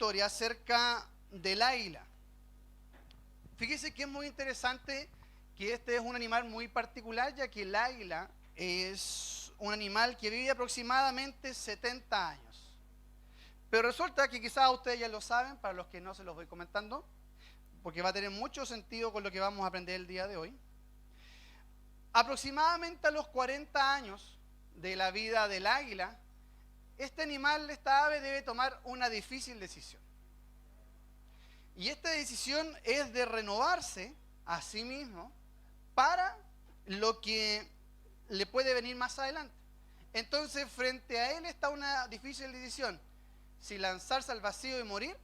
historia acerca del águila. Fíjese que es muy interesante que este es un animal muy particular, ya que el águila es un animal que vive aproximadamente 70 años. Pero resulta que quizás ustedes ya lo saben, para los que no se los voy comentando, porque va a tener mucho sentido con lo que vamos a aprender el día de hoy. Aproximadamente a los 40 años de la vida del águila, este animal, esta ave, debe tomar una difícil decisión. Y esta decisión es de renovarse a sí mismo para lo que le puede venir más adelante. Entonces, frente a él está una difícil decisión: si lanzarse al vacío y morir,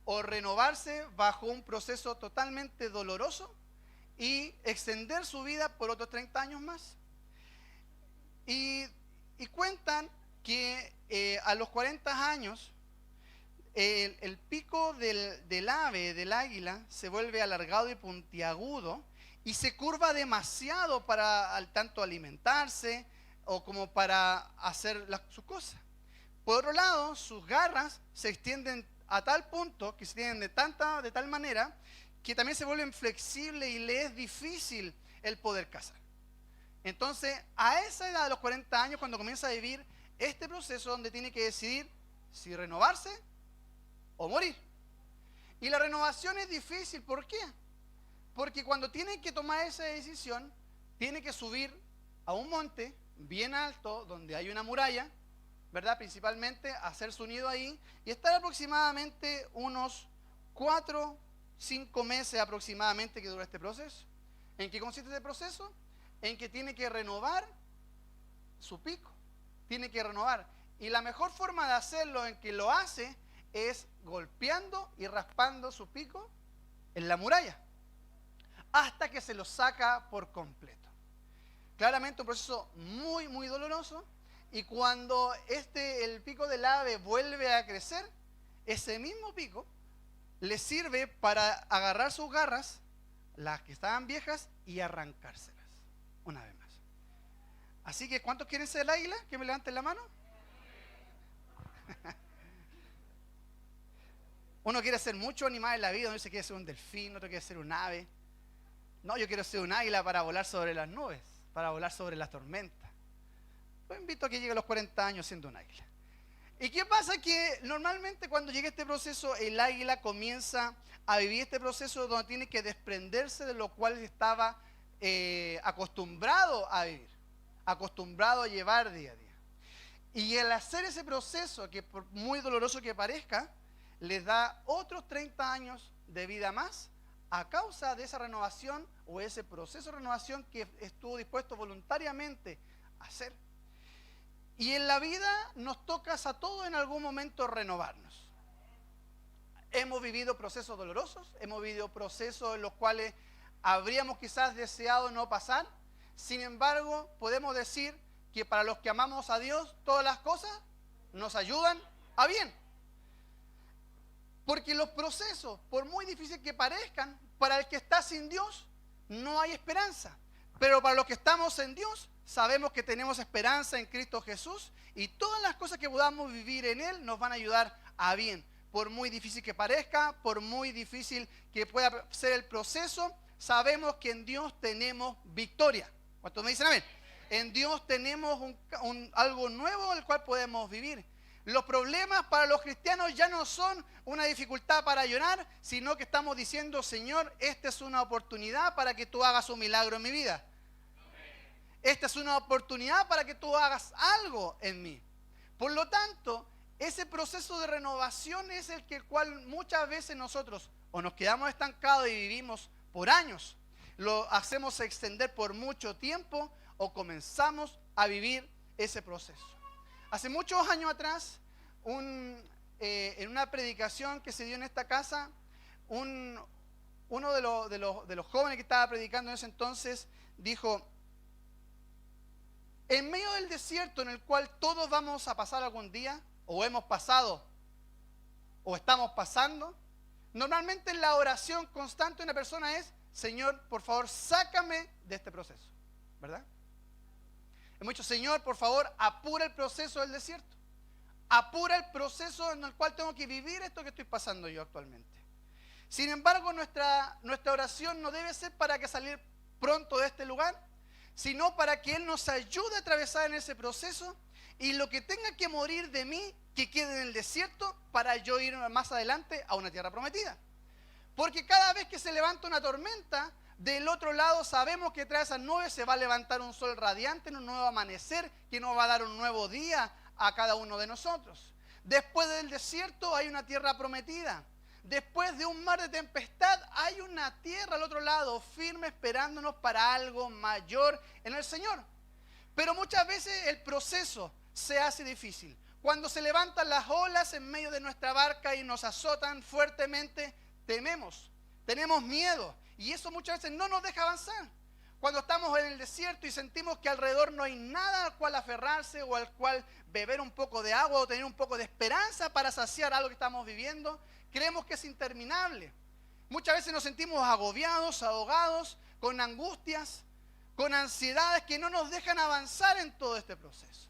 o renovarse bajo un proceso totalmente doloroso y extender su vida por otros 30 años más. Y cuentan que a los 40 años el pico del ave, del águila, se vuelve alargado y puntiagudo y se curva demasiado para tanto alimentarse o como para hacer sus cosas. Por otro lado, sus garras se extienden a tal punto, que se extienden de tal manera, que también se vuelven flexibles y le es difícil el poder cazar. Entonces, a esa edad de los 40 años, cuando comienza a vivir este proceso donde tiene que decidir si renovarse o morir. Y la renovación es difícil, ¿por qué? Porque cuando tiene que tomar esa decisión, tiene que subir a un monte bien alto, donde hay una muralla, ¿verdad? Principalmente, hacer su nido ahí, y estar aproximadamente unos 4, 5 meses aproximadamente que dura este proceso. ¿En qué consiste este proceso? En que tiene que renovar su pico, tiene que renovar. Y la mejor forma de hacerlo, en que lo hace, es golpeando y raspando su pico en la muralla, hasta que se lo saca por completo. Claramente un proceso muy, muy doloroso. Y cuando el pico del ave vuelve a crecer, ese mismo pico le sirve para agarrar sus garras, las que estaban viejas, y arrancárselas una vez más. Así que, ¿cuántos quieren ser el águila? Que me levanten la mano. Uno quiere ser muchos animales en la vida. Uno dice que quiere ser un delfín, otro quiere ser un ave. No, yo quiero ser un águila para volar sobre las nubes, para volar sobre las tormentas. Los invito a que llegue a los 40 años siendo un águila. ¿Y qué pasa? Que normalmente cuando llega este proceso, el águila comienza a vivir este proceso donde tiene que desprenderse de lo cual estaba acostumbrado a vivir, acostumbrado a llevar día a día. Y el hacer ese proceso, que por muy doloroso que parezca, les da otros 30 años de vida más a causa de esa renovación o ese proceso de renovación que estuvo dispuesto voluntariamente a hacer. Y en la vida nos toca a todos en algún momento renovarnos. Hemos vivido procesos dolorosos, hemos vivido procesos en los cuales habríamos quizás deseado no pasar. Sin embargo, podemos decir que para los que amamos a Dios, todas las cosas nos ayudan a bien. Porque los procesos, por muy difíciles que parezcan, para el que está sin Dios, no hay esperanza. Pero para los que estamos en Dios, sabemos que tenemos esperanza en Cristo Jesús, y todas las cosas que podamos vivir en Él nos van a ayudar a bien. Por muy difícil que parezca, por muy difícil que pueda ser el proceso, sabemos que en Dios tenemos victoria. ¿Cuántos me dicen amén? En Dios tenemos algo nuevo el cual podemos vivir. Los problemas para los cristianos ya no son una dificultad para llorar, sino que estamos diciendo: Señor, esta es una oportunidad para que tú hagas un milagro en mi vida. Esta es una oportunidad para que tú hagas algo en mí. Por lo tanto, ese proceso de renovación es el cual muchas veces nosotros o nos quedamos estancados y vivimos por años, lo hacemos extender por mucho tiempo, o comenzamos a vivir ese proceso. Hace muchos años atrás, en una predicación que se dio en esta casa, uno de los jóvenes que estaba predicando en ese entonces dijo: en medio del desierto en el cual todos vamos a pasar algún día, o hemos pasado, o estamos pasando, normalmente la oración constante de una persona es: Señor, por favor, sácame de este proceso, ¿verdad? Hemos dicho: Señor, por favor, apura el proceso del desierto, apura el proceso en el cual tengo que vivir esto que estoy pasando yo actualmente. Sin embargo, nuestra oración no debe ser para que salir pronto de este lugar, sino para que Él nos ayude a atravesar en ese proceso y lo que tenga que morir de mí, que quede en el desierto para yo ir más adelante a una tierra prometida. Porque cada vez que se levanta una tormenta, del otro lado sabemos que tras esas nubes se va a levantar un sol radiante, un nuevo amanecer, que nos va a dar un nuevo día a cada uno de nosotros. Después del desierto hay una tierra prometida. Después de un mar de tempestad hay una tierra al otro lado, firme, esperándonos para algo mayor en el Señor. Pero muchas veces el proceso se hace difícil. Cuando se levantan las olas en medio de nuestra barca y nos azotan fuertemente, tememos, tenemos miedo. Y eso muchas veces no nos deja avanzar. Cuando estamos en el desierto y sentimos que alrededor no hay nada al cual aferrarse o al cual beber un poco de agua o tener un poco de esperanza para saciar algo que estamos viviendo, creemos que es interminable. Muchas veces nos sentimos agobiados, ahogados, con angustias, con ansiedades que no nos dejan avanzar en todo este proceso.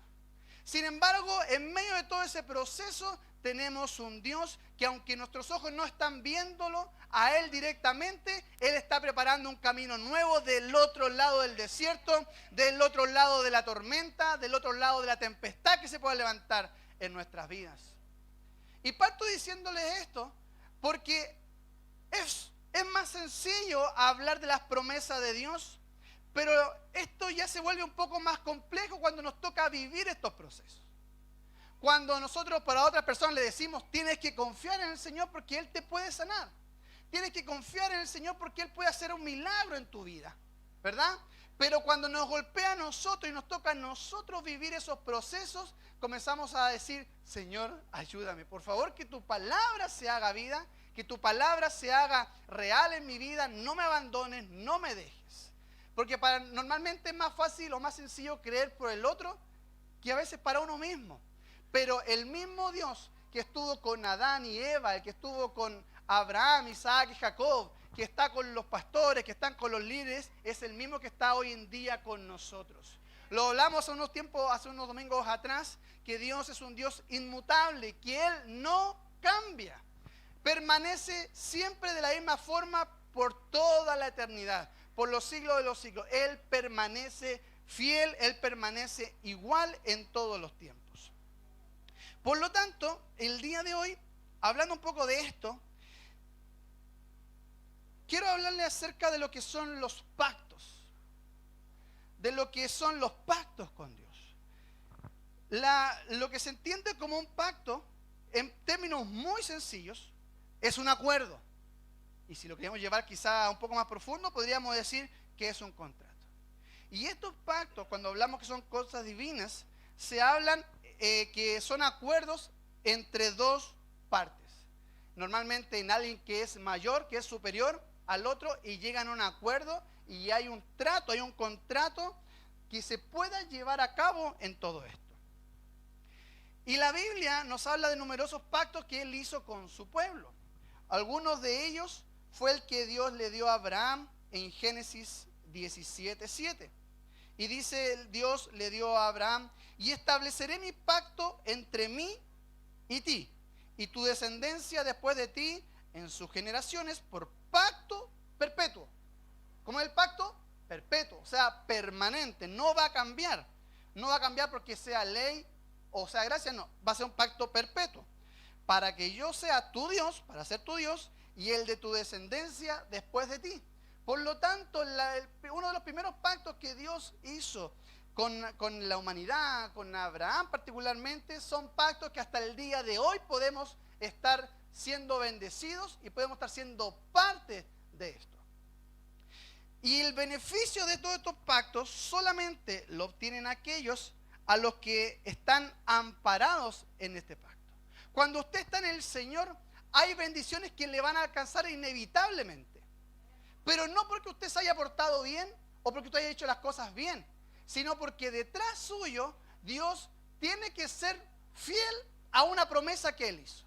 Sin embargo, en medio de todo ese proceso tenemos un Dios que, aunque nuestros ojos no están viéndolo a Él directamente, Él está preparando un camino nuevo del otro lado del desierto, del otro lado de la tormenta, del otro lado de la tempestad que se pueda levantar en nuestras vidas. Y parto diciéndoles esto porque es más sencillo hablar de las promesas de Dios, pero esto ya se vuelve un poco más complejo cuando nos toca vivir estos procesos. Cuando nosotros para otras personas le decimos, tienes que confiar en el Señor porque Él te puede sanar. Tienes que confiar en el Señor porque Él puede hacer un milagro en tu vida, ¿verdad? Pero cuando nos golpea a nosotros y nos toca a nosotros vivir esos procesos, comenzamos a decir, Señor, ayúdame. Por favor, que tu palabra se haga vida, que tu palabra se haga real en mi vida. No me abandones, no me dejes. Porque normalmente es más fácil o más sencillo creer por el otro que a veces para uno mismo. Pero el mismo Dios que estuvo con Adán y Eva, el que estuvo con Abraham, Isaac y Jacob, que está con los pastores, que están con los líderes, es el mismo que está hoy en día con nosotros. Lo hablamos hace unos domingos atrás, que Dios es un Dios inmutable, que Él no cambia. Permanece siempre de la misma forma por toda la eternidad, por los siglos de los siglos. Él permanece fiel, Él permanece igual en todos los tiempos. Por lo tanto, el día de hoy, hablando un poco de esto, quiero hablarle acerca de lo que son los pactos, de lo que son los pactos con Dios. Lo que se entiende como un pacto, en términos muy sencillos, es un acuerdo. Y si lo queremos llevar quizá un poco más profundo, podríamos decir que es un contrato. Y estos pactos, cuando hablamos que son cosas divinas, se hablan que son acuerdos entre dos partes. Normalmente en alguien que es mayor, que es superior al otro, y llegan a un acuerdo y hay un trato, hay un contrato que se pueda llevar a cabo en todo esto. Y la Biblia nos habla de numerosos pactos que Él hizo con su pueblo. Algunos de ellos fue el que Dios le dio a Abraham en Génesis 17:7. Y dice, Dios le dio a Abraham, y estableceré mi pacto entre mí y ti, y tu descendencia después de ti en sus generaciones por pacto perpetuo. ¿Cómo es el pacto? Perpetuo, o sea, permanente, no va a cambiar. No va a cambiar porque sea ley o sea gracia, no, va a ser un pacto perpetuo. Para que yo sea tu Dios, para ser tu Dios, y el de tu descendencia después de ti. Por lo tanto, uno de los primeros pactos que Dios hizo con la humanidad, con Abraham particularmente, son pactos que hasta el día de hoy podemos estar siendo bendecidos y podemos estar siendo parte de esto. Y el beneficio de todos estos pactos solamente lo obtienen aquellos a los que están amparados en este pacto. Cuando usted está en el Señor, hay bendiciones que le van a alcanzar inevitablemente. Pero no porque usted se haya portado bien o porque usted haya hecho las cosas bien, sino porque detrás suyo Dios tiene que ser fiel a una promesa que Él hizo.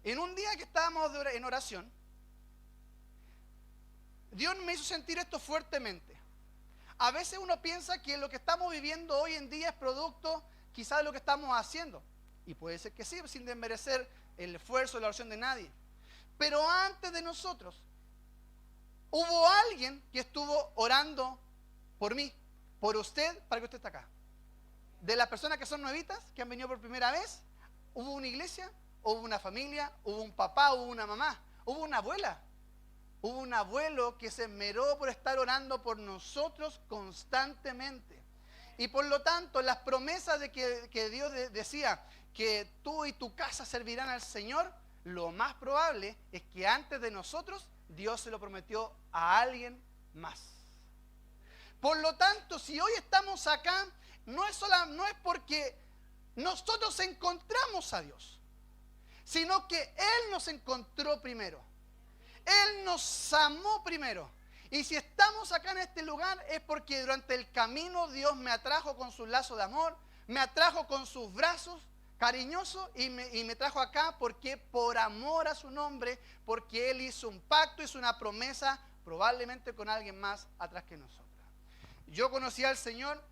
En un día que estábamos en oración, Dios me hizo sentir esto fuertemente. A veces uno piensa que lo que estamos viviendo hoy en día es producto quizás de lo que estamos haciendo. Y puede ser que sí, sin desmerecer el esfuerzo y la oración de nadie. Pero antes de nosotros, hubo alguien que estuvo orando por mí, por usted, para que usted esté acá. De las personas que son nuevitas, que han venido por primera vez, hubo una iglesia, hubo una familia, hubo un papá, hubo una mamá, hubo una abuela. Hubo un abuelo que se esmeró por estar orando por nosotros constantemente. Y por lo tanto, las promesas de que Dios decía que tú y tu casa servirán al Señor, lo más probable es que antes de nosotros, Dios se lo prometió a alguien más. Por lo tanto, si hoy estamos acá, no es porque nosotros encontramos a Dios, sino que Él nos encontró primero. Él nos amó primero. Y si estamos acá en este lugar es porque durante el camino Dios me atrajo con su lazo de amor, me atrajo con sus brazos cariñosos y me trajo acá porque por amor a su nombre, porque Él hizo un pacto, hizo una promesa, probablemente con alguien más atrás que nosotros. Yo conocí al Señor,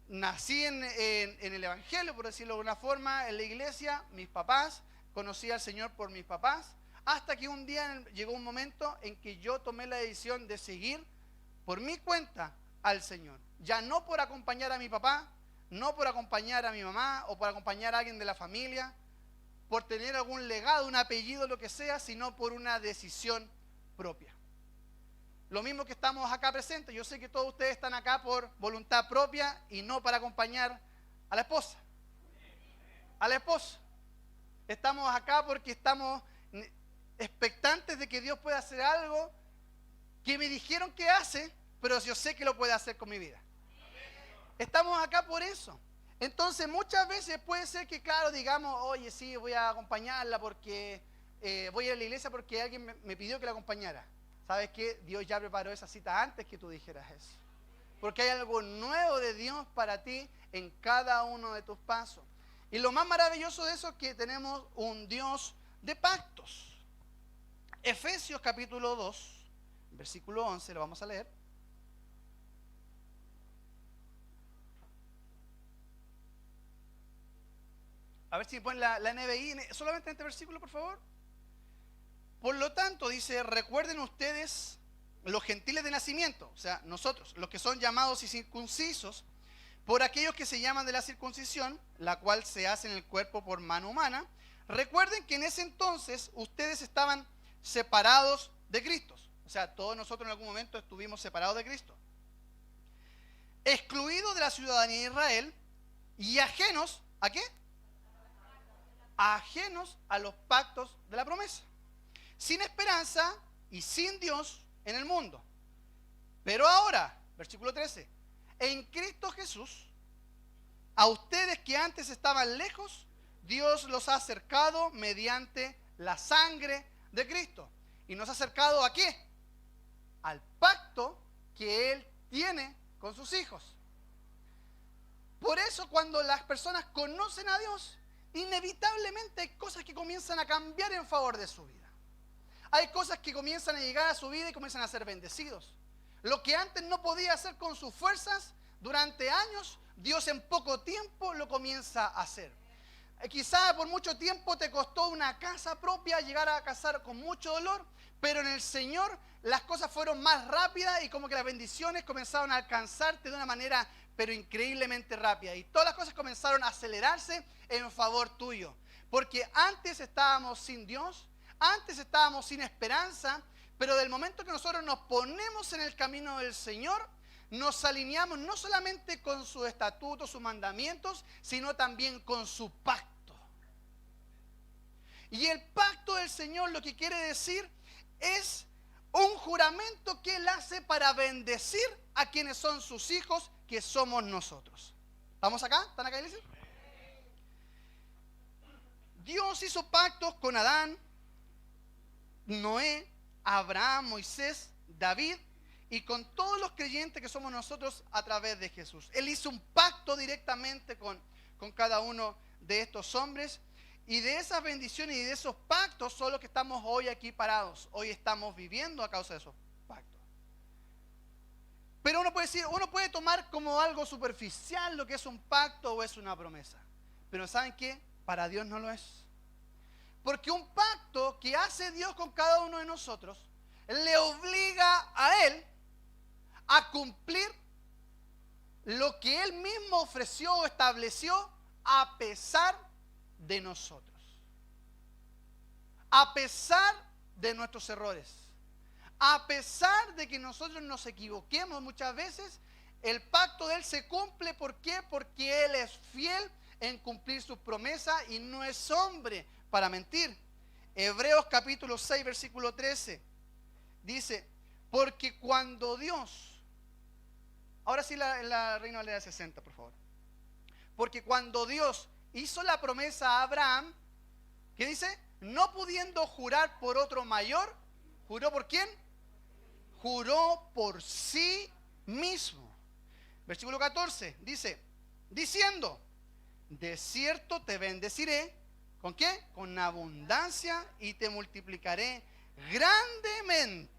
nací en el Evangelio, por decirlo de alguna forma, en la iglesia, mis papás, conocí al Señor por mis papás. Hasta que un día llegó un momento en que yo tomé la decisión de seguir por mi cuenta al Señor. Ya no por acompañar a mi papá, no por acompañar a mi mamá o por acompañar a alguien de la familia, por tener algún legado, un apellido, lo que sea, sino por una decisión propia. Lo mismo que estamos acá presentes. Yo sé que todos ustedes están acá por voluntad propia y no para acompañar a la esposa. A la esposa. Estamos acá porque estamos expectantes de que Dios pueda hacer algo que me dijeron que hace, pero yo sé que lo puede hacer con mi vida. Estamos acá por eso. Entonces muchas veces puede ser que, claro, digamos, oye, sí, voy a acompañarla porque voy a ir a la iglesia porque alguien me pidió que la acompañara. ¿Sabes qué? Dios ya preparó esa cita antes que tú dijeras eso. Porque hay algo nuevo de Dios para ti en cada uno de tus pasos. Y lo más maravilloso de eso es que tenemos un Dios de pactos. Efesios capítulo 2, versículo 11, lo vamos a leer. A ver si ponen la NBI, solamente en este versículo, por favor. Por lo tanto, dice, recuerden ustedes los gentiles de nacimiento, o sea, nosotros, los que son llamados y circuncisos, por aquellos que se llaman de la circuncisión, la cual se hace en el cuerpo por mano humana. Recuerden que en ese entonces ustedes estaban separados de Cristo. O sea, todos nosotros en algún momento estuvimos separados de Cristo. Excluidos de la ciudadanía de Israel y ajenos, ¿a qué? Ajenos a los pactos de la promesa. Sin esperanza y sin Dios en el mundo. Pero ahora, versículo 13, en Cristo Jesús, a ustedes que antes estaban lejos, Dios los ha acercado mediante la sangre de Cristo. ¿Y nos ha acercado a qué? Al pacto que Él tiene con sus hijos. Por eso cuando las personas conocen a Dios, inevitablemente hay cosas que comienzan a cambiar en favor de su vida. Hay cosas que comienzan a llegar a su vida y comienzan a ser bendecidos. Lo que antes no podía hacer con sus fuerzas durante años, Dios en poco tiempo lo comienza a hacer. Quizá por mucho tiempo te costó una casa propia, llegar a casar con mucho dolor, pero en el Señor las cosas fueron más rápidas y como que las bendiciones comenzaron a alcanzarte de una manera pero increíblemente rápida. Y todas las cosas comenzaron a acelerarse en favor tuyo. Porque antes estábamos sin Dios, antes estábamos sin esperanza, pero del momento que nosotros nos ponemos en el camino del Señor, nos alineamos no solamente con sus estatutos, sus mandamientos, sino también con su pacto. Y el pacto del Señor lo que quiere decir es un juramento que Él hace para bendecir a quienes son sus hijos, que somos nosotros. ¿Estamos acá? ¿Están acá, iglesia? Dios hizo pactos con Adán, Noé, Abraham, Moisés, David y con todos los creyentes que somos nosotros a través de Jesús. Él hizo un pacto directamente con cada uno de estos hombres y de esas bendiciones y de esos pactos son los que estamos hoy aquí parados. Hoy estamos viviendo a causa de esos pactos. Pero uno puede tomar como algo superficial lo que es un pacto o es una promesa. Pero ¿saben qué? Para Dios no lo es. Porque un pacto que hace Dios con cada uno de nosotros le obliga a Él a cumplir lo que Él mismo ofreció o estableció a pesar de nosotros. A pesar de nuestros errores. A pesar de que nosotros nos equivoquemos muchas veces, el pacto de Él se cumple. ¿Por qué? Porque Él es fiel en cumplir sus promesas y no es hombre para mentir. Hebreos capítulo 6, versículo 13. Dice, porque cuando Dios... Ahora sí la Reina Valera 60, por favor. Porque cuando Dios hizo la promesa a Abraham, ¿qué dice? No pudiendo jurar por otro mayor, ¿juró por quién? Juró por sí mismo. Versículo 14, dice, diciendo, de cierto te bendeciré, ¿con qué? Con abundancia y te multiplicaré grandemente.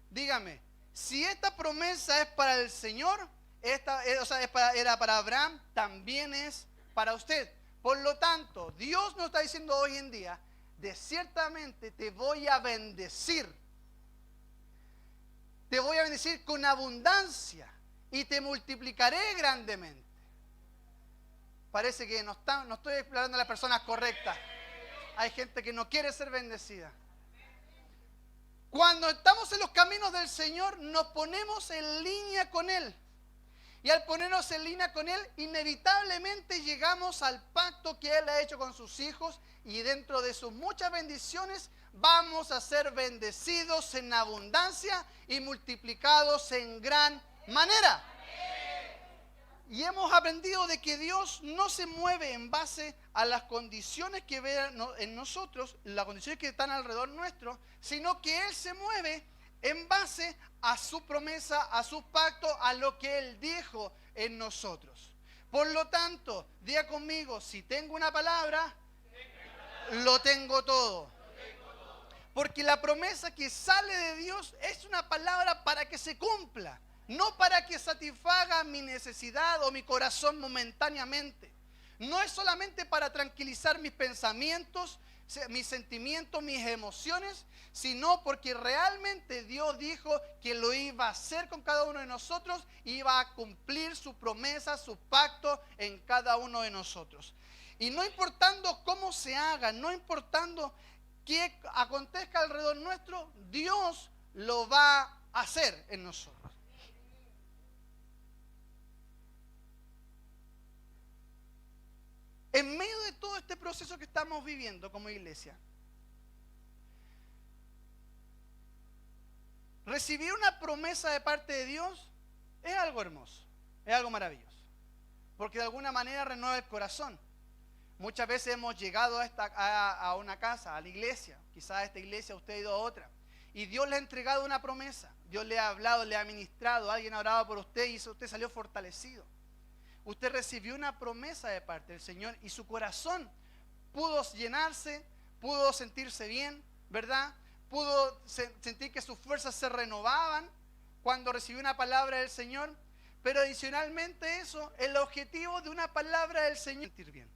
Dígame, si esta promesa es para el Señor, era para Abraham, también es para usted. Por lo tanto, Dios nos está diciendo hoy en día, de ciertamente te voy a bendecir. Te voy a bendecir con abundancia y te multiplicaré grandemente. Parece que no estoy hablando a las personas correctas. Hay gente que no quiere ser bendecida. Cuando estamos en los caminos del Señor, nos ponemos en línea con Él. Y al ponernos en línea con Él, inevitablemente llegamos al pacto que Él ha hecho con sus hijos. Y dentro de sus muchas bendiciones, vamos a ser bendecidos en abundancia y multiplicados en gran manera. Y hemos aprendido de que Dios no se mueve en base a las condiciones que ve en nosotros, las condiciones que están alrededor nuestro, sino que Él se mueve en base a su promesa, a su pacto, a lo que Él dijo en nosotros. Por lo tanto, diga conmigo, si tengo una palabra, lo tengo todo. Porque la promesa que sale de Dios es una palabra para que se cumpla. No para que satisfaga mi necesidad o mi corazón momentáneamente. No es solamente para tranquilizar mis pensamientos, mis sentimientos, mis emociones, sino porque realmente Dios dijo que lo iba a hacer con cada uno de nosotros, iba a cumplir su promesa, su pacto en cada uno de nosotros. Y no importando cómo se haga, no importando qué acontezca alrededor nuestro, Dios lo va a hacer en nosotros. En medio de todo este proceso que estamos viviendo como iglesia, recibir una promesa de parte de Dios es algo hermoso, es algo maravilloso, porque de alguna manera renueva el corazón. Muchas veces hemos llegado a una casa, a la iglesia, quizás a esta iglesia usted ha ido a otra, y Dios le ha entregado una promesa, Dios le ha hablado, le ha ministrado, alguien ha orado por usted y usted salió fortalecido. Usted recibió una promesa de parte del Señor y su corazón pudo llenarse, pudo sentirse bien, ¿verdad? Pudo sentir que sus fuerzas se renovaban cuando recibió una palabra del Señor. Pero adicionalmente eso, el objetivo de una palabra del Señor es sentir bien.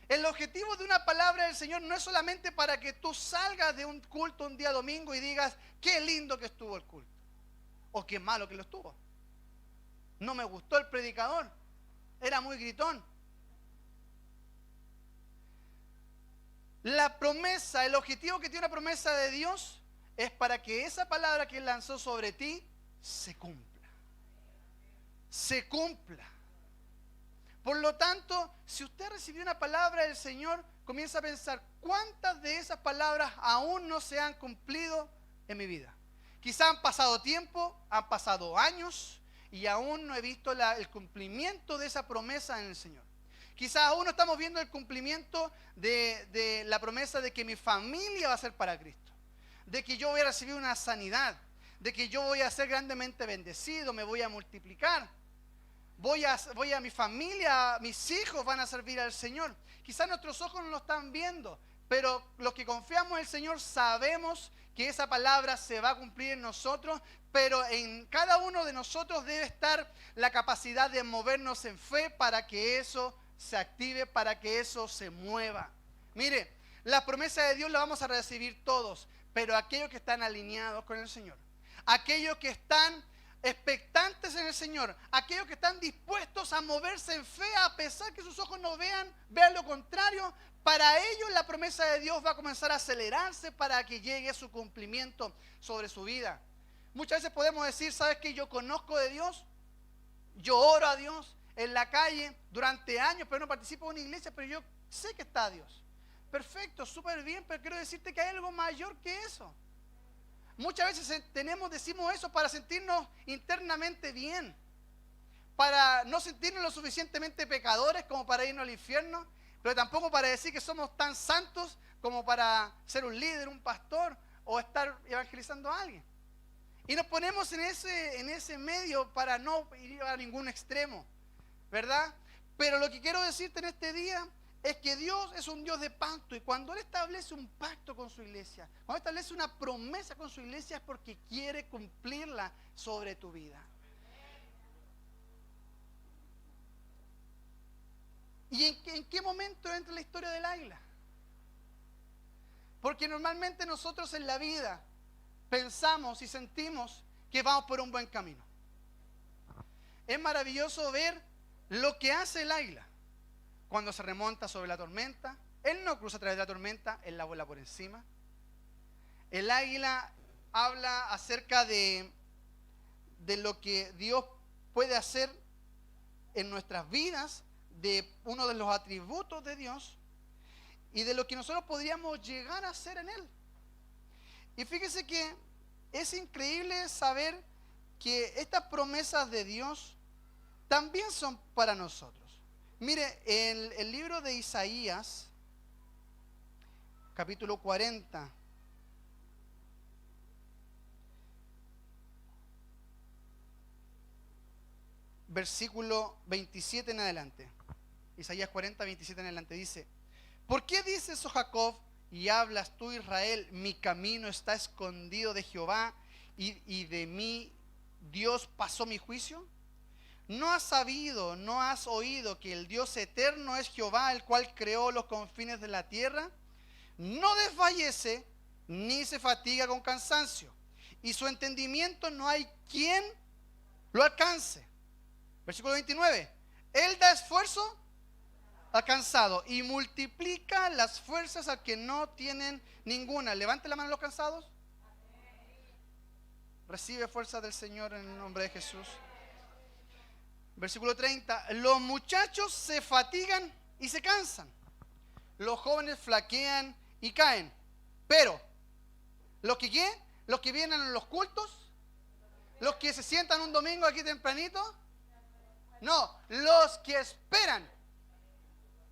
El objetivo de una palabra del Señor no es solamente para que tú salgas de un culto un día domingo y digas, qué lindo que estuvo el culto, o qué malo que lo estuvo. No me gustó el predicador, era muy gritón. La promesa, el objetivo que tiene una promesa de Dios es para que esa palabra que Él lanzó sobre ti se cumpla. Se cumpla. Por lo tanto, si usted recibió una palabra del Señor, comienza a pensar, ¿cuántas de esas palabras aún no se han cumplido en mi vida? Quizá han pasado tiempo, han pasado años, y aún no he visto el cumplimiento de esa promesa en el Señor. Quizás aún no estamos viendo el cumplimiento de la promesa de que mi familia va a ser para Cristo. De que yo voy a recibir una sanidad. De que yo voy a ser grandemente bendecido, me voy a multiplicar. Voy a mi familia, mis hijos van a servir al Señor. Quizás nuestros ojos no lo están viendo, pero los que confiamos en el Señor sabemos que esa palabra se va a cumplir en nosotros, pero en cada uno de nosotros debe estar la capacidad de movernos en fe para que eso se active, para que eso se mueva. Mire, la promesa de Dios la vamos a recibir todos, pero aquellos que están alineados con el Señor, aquellos que están expectantes en el Señor, aquellos que están dispuestos a moverse en fe a pesar que sus ojos no vean lo contrario, para ellos la promesa de Dios va a comenzar a acelerarse para que llegue a su cumplimiento sobre su vida. Muchas veces podemos decir, ¿sabes qué? Yo conozco de Dios, yo oro a Dios en la calle durante años, pero no participo en una iglesia, pero yo sé que está Dios. Perfecto, súper bien, pero quiero decirte que hay algo mayor que eso. Muchas veces decimos eso para sentirnos internamente bien, para no sentirnos lo suficientemente pecadores como para irnos al infierno, pero tampoco para decir que somos tan santos como para ser un líder, un pastor o estar evangelizando a alguien. Y nos ponemos en ese medio para no ir a ningún extremo, ¿verdad? Pero lo que quiero decirte en este día es que Dios es un Dios de pacto, y cuando Él establece un pacto con su iglesia, cuando establece una promesa con su iglesia, es porque quiere cumplirla sobre tu vida. ¿Y en qué momento entra la historia del águila? Porque normalmente nosotros en la vida pensamos y sentimos que vamos por un buen camino. Es maravilloso ver lo que hace el águila. Cuando se remonta sobre la tormenta, él no cruza a través de la tormenta, él la vuela por encima. El águila habla acerca de lo que Dios puede hacer en nuestras vidas, de uno de los atributos de Dios y de lo que nosotros podríamos llegar a hacer en Él. Y fíjese que es increíble saber que estas promesas de Dios también son para nosotros. Mire, el libro de Isaías, capítulo 40, versículo 27 en adelante. Isaías 40, 27 en adelante dice: ¿por qué dices, oh Jacob, y hablas tú, Israel, mi camino está escondido de Jehová, y de mí Dios pasó mi juicio? ¿No has sabido, no has oído que el Dios eterno es Jehová, el cual creó los confines de la tierra? No desfallece ni se fatiga con cansancio, y su entendimiento no hay quien lo alcance. Versículo 29. Él da esfuerzo al cansado y multiplica las fuerzas al que no tienen ninguna. Levante la mano los cansados. Recibe fuerza del Señor en el nombre de Jesús. Versículo 30. Los muchachos se fatigan y se cansan. Los jóvenes flaquean y caen. Pero, ¿los que qué? ¿Los que vienen a los cultos? ¿Los que se sientan un domingo aquí tempranito? No, los que esperan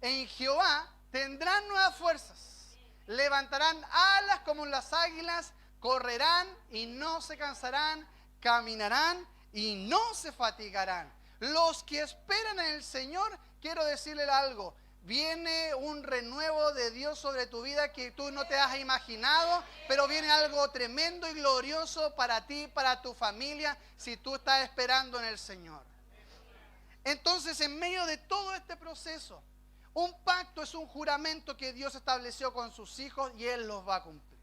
en Jehová tendrán nuevas fuerzas. Levantarán alas como las águilas, correrán y no se cansarán, caminarán y no se fatigarán. Los que esperan en el Señor, quiero decirle algo, viene un renuevo de Dios sobre tu vida que tú no te has imaginado, pero viene algo tremendo y glorioso para ti, para tu familia, si tú estás esperando en el Señor. Entonces, en medio de todo este proceso, un pacto es un juramento que Dios estableció con sus hijos y Él los va a cumplir.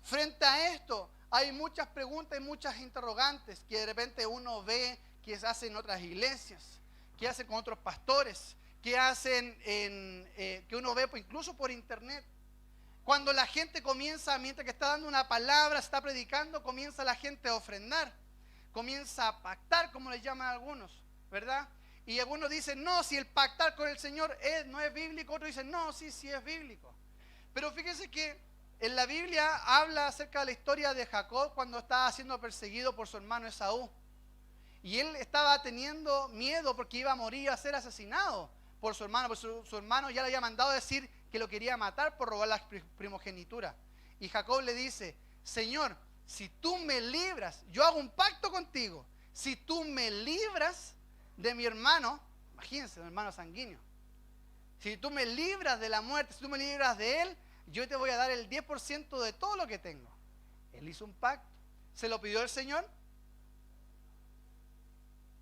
Frente a esto, hay muchas preguntas y muchas interrogantes que de repente uno ve que se hacen en otras iglesias, que hacen con otros pastores, que hacen que uno ve incluso por internet. Cuando la gente comienza, mientras que está dando una palabra, está predicando, comienza la gente a ofrendar, comienza a pactar, como le llaman algunos, ¿verdad? Y algunos dicen, no, si el pactar con el Señor no es bíblico. Otros dicen, no, sí es bíblico. Pero fíjese que en la Biblia habla acerca de la historia de Jacob cuando estaba siendo perseguido por su hermano Esaú. Y él estaba teniendo miedo porque iba a morir, iba a ser asesinado por su hermano. Porque su hermano ya le había mandado a decir que lo quería matar por robar la primogenitura. Y Jacob le dice, Señor, si tú me libras, yo hago un pacto contigo. Si tú me libras de mi hermano, imagínense, mi hermano sanguíneo. Si tú me libras de la muerte, si tú me libras de él, yo te voy a dar el 10% de todo lo que tengo. Él hizo un pacto. ¿Se lo pidió el Señor?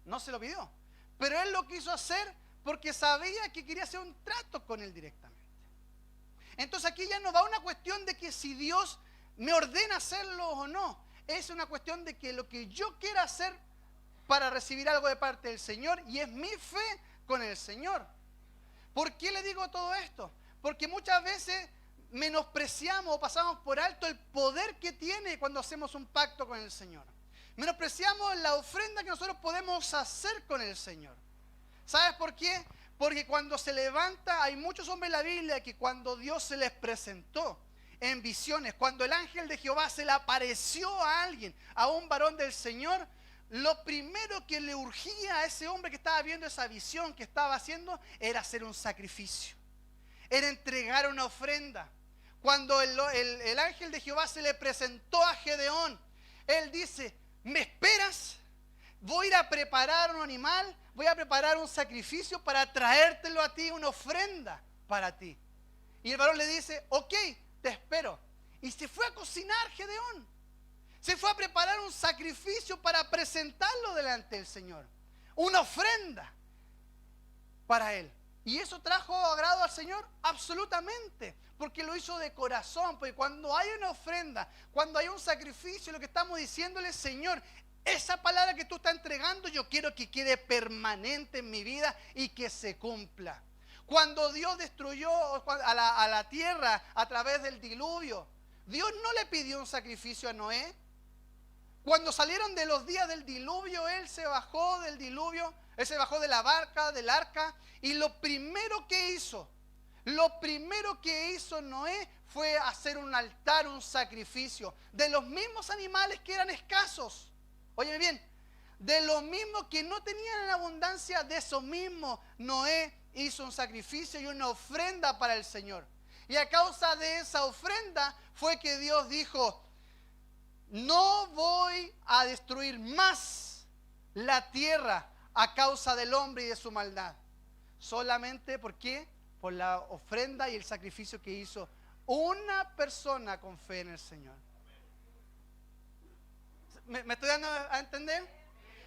No se lo pidió. Pero él lo quiso hacer porque sabía que quería hacer un trato con él directamente. Entonces aquí ya no va una cuestión de que si Dios me ordena hacerlo o no. Es una cuestión de que lo que yo quiera hacer para recibir algo de parte del Señor, y es mi fe con el Señor. ¿Por qué le digo todo esto? Porque muchas veces menospreciamos o pasamos por alto el poder que tiene cuando hacemos un pacto con el Señor. Menospreciamos la ofrenda que nosotros podemos hacer con el Señor. ¿Sabes por qué? Porque cuando se levanta, hay muchos hombres en la Biblia que cuando Dios se les presentó en visiones, cuando el ángel de Jehová se le apareció a alguien, a un varón del Señor, lo primero que le urgía a ese hombre que estaba viendo esa visión que estaba haciendo era hacer un sacrificio, era entregar una ofrenda. Cuando el ángel de Jehová se le presentó a Gedeón, él dice: ¿me esperas? Voy a ir a preparar un animal, voy a preparar un sacrificio para traértelo a ti, una ofrenda para ti. Y el varón le dice: ok, te espero. Y se fue a cocinar Gedeón. Se fue a preparar un sacrificio para presentarlo delante del Señor. Una ofrenda para él. ¿Y eso trajo agrado al Señor? Absolutamente. Porque lo hizo de corazón. Porque cuando hay una ofrenda, cuando hay un sacrificio, lo que estamos diciéndole: Señor, esa palabra que tú estás entregando, yo quiero que quede permanente en mi vida y que se cumpla. Cuando Dios destruyó a la tierra a través del diluvio, Dios no le pidió un sacrificio a Noé. Cuando salieron de los días del diluvio, él se bajó del diluvio, él se bajó de la barca, del arca, y lo primero que hizo Noé fue hacer un altar, un sacrificio, de los mismos animales que eran escasos. Óyeme bien, de los mismos que no tenían en abundancia, de esos mismos Noé hizo un sacrificio y una ofrenda para el Señor. Y a causa de esa ofrenda fue que Dios dijo: no voy a destruir más la tierra a causa del hombre y de su maldad. Solamente, ¿por qué? Por la ofrenda y el sacrificio que hizo una persona con fe en el Señor. ¿Me estoy dando a entender?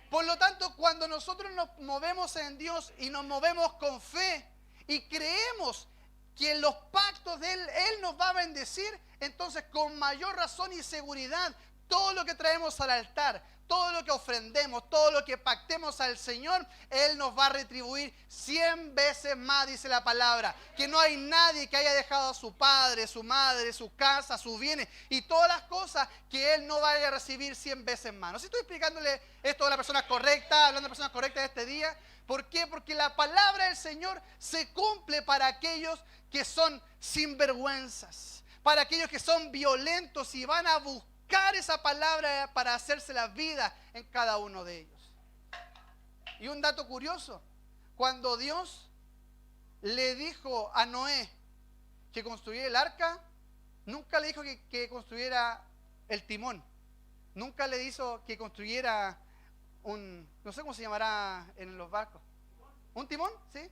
Por lo tanto, cuando nosotros nos movemos en Dios y nos movemos con fe y creemos que en los pactos de Él nos va a bendecir, entonces con mayor razón y seguridad, todo lo que traemos al altar, todo lo que ofrendemos, todo lo que pactemos al Señor, Él nos va a retribuir 100 veces más, dice la palabra. Que no hay nadie que haya dejado a su padre, su madre, su casa, sus bienes y todas las cosas que Él no vaya a recibir 100 veces más. No sé si estoy explicándole esto a la persona correcta, hablando de personas correctas de este día. ¿Por qué? Porque la palabra del Señor se cumple para aquellos que son sinvergüenzas, para aquellos que son violentos y van a buscar esa palabra para hacerse la vida en cada uno de ellos. Y un dato curioso: cuando Dios le dijo a Noé que construyera el arca, nunca le dijo que construyera el timón, nunca le hizo que construyera no sé cómo se llamará en los barcos, un timón, ¿sí?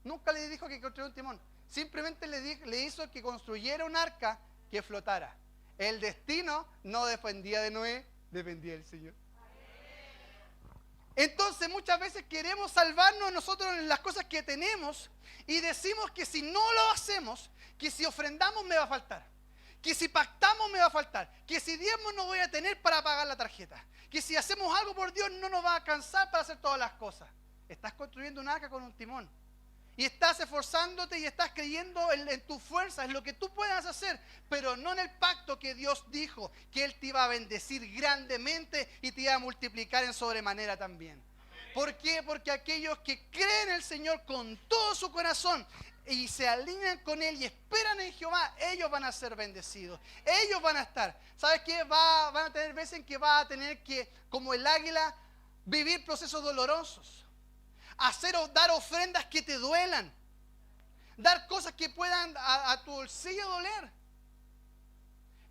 Nunca le dijo que construyera un timón, simplemente le hizo que construyera un arca que flotara. El destino no dependía de Noé, dependía del Señor. Entonces muchas veces queremos salvarnos nosotros en las cosas que tenemos y decimos que si no lo hacemos, que si ofrendamos me va a faltar, que si pactamos me va a faltar, que si diezmos no voy a tener para pagar la tarjeta, que si hacemos algo por Dios no nos va a alcanzar para hacer todas las cosas. Estás construyendo un arca con un timón. Y estás esforzándote y estás creyendo en tu fuerza, en lo que tú puedas hacer, pero no en el pacto que Dios dijo, que Él te iba a bendecir grandemente y te iba a multiplicar en sobremanera también. ¿Por qué? Porque aquellos que creen en el Señor con todo su corazón y se alinean con Él y esperan en Jehová, ellos van a ser bendecidos. Ellos van a estar. ¿Sabes qué? Van a tener veces en que va a tener que, como el águila, vivir procesos dolorosos. Hacer o dar ofrendas que te duelan, dar cosas que puedan a tu bolsillo doler.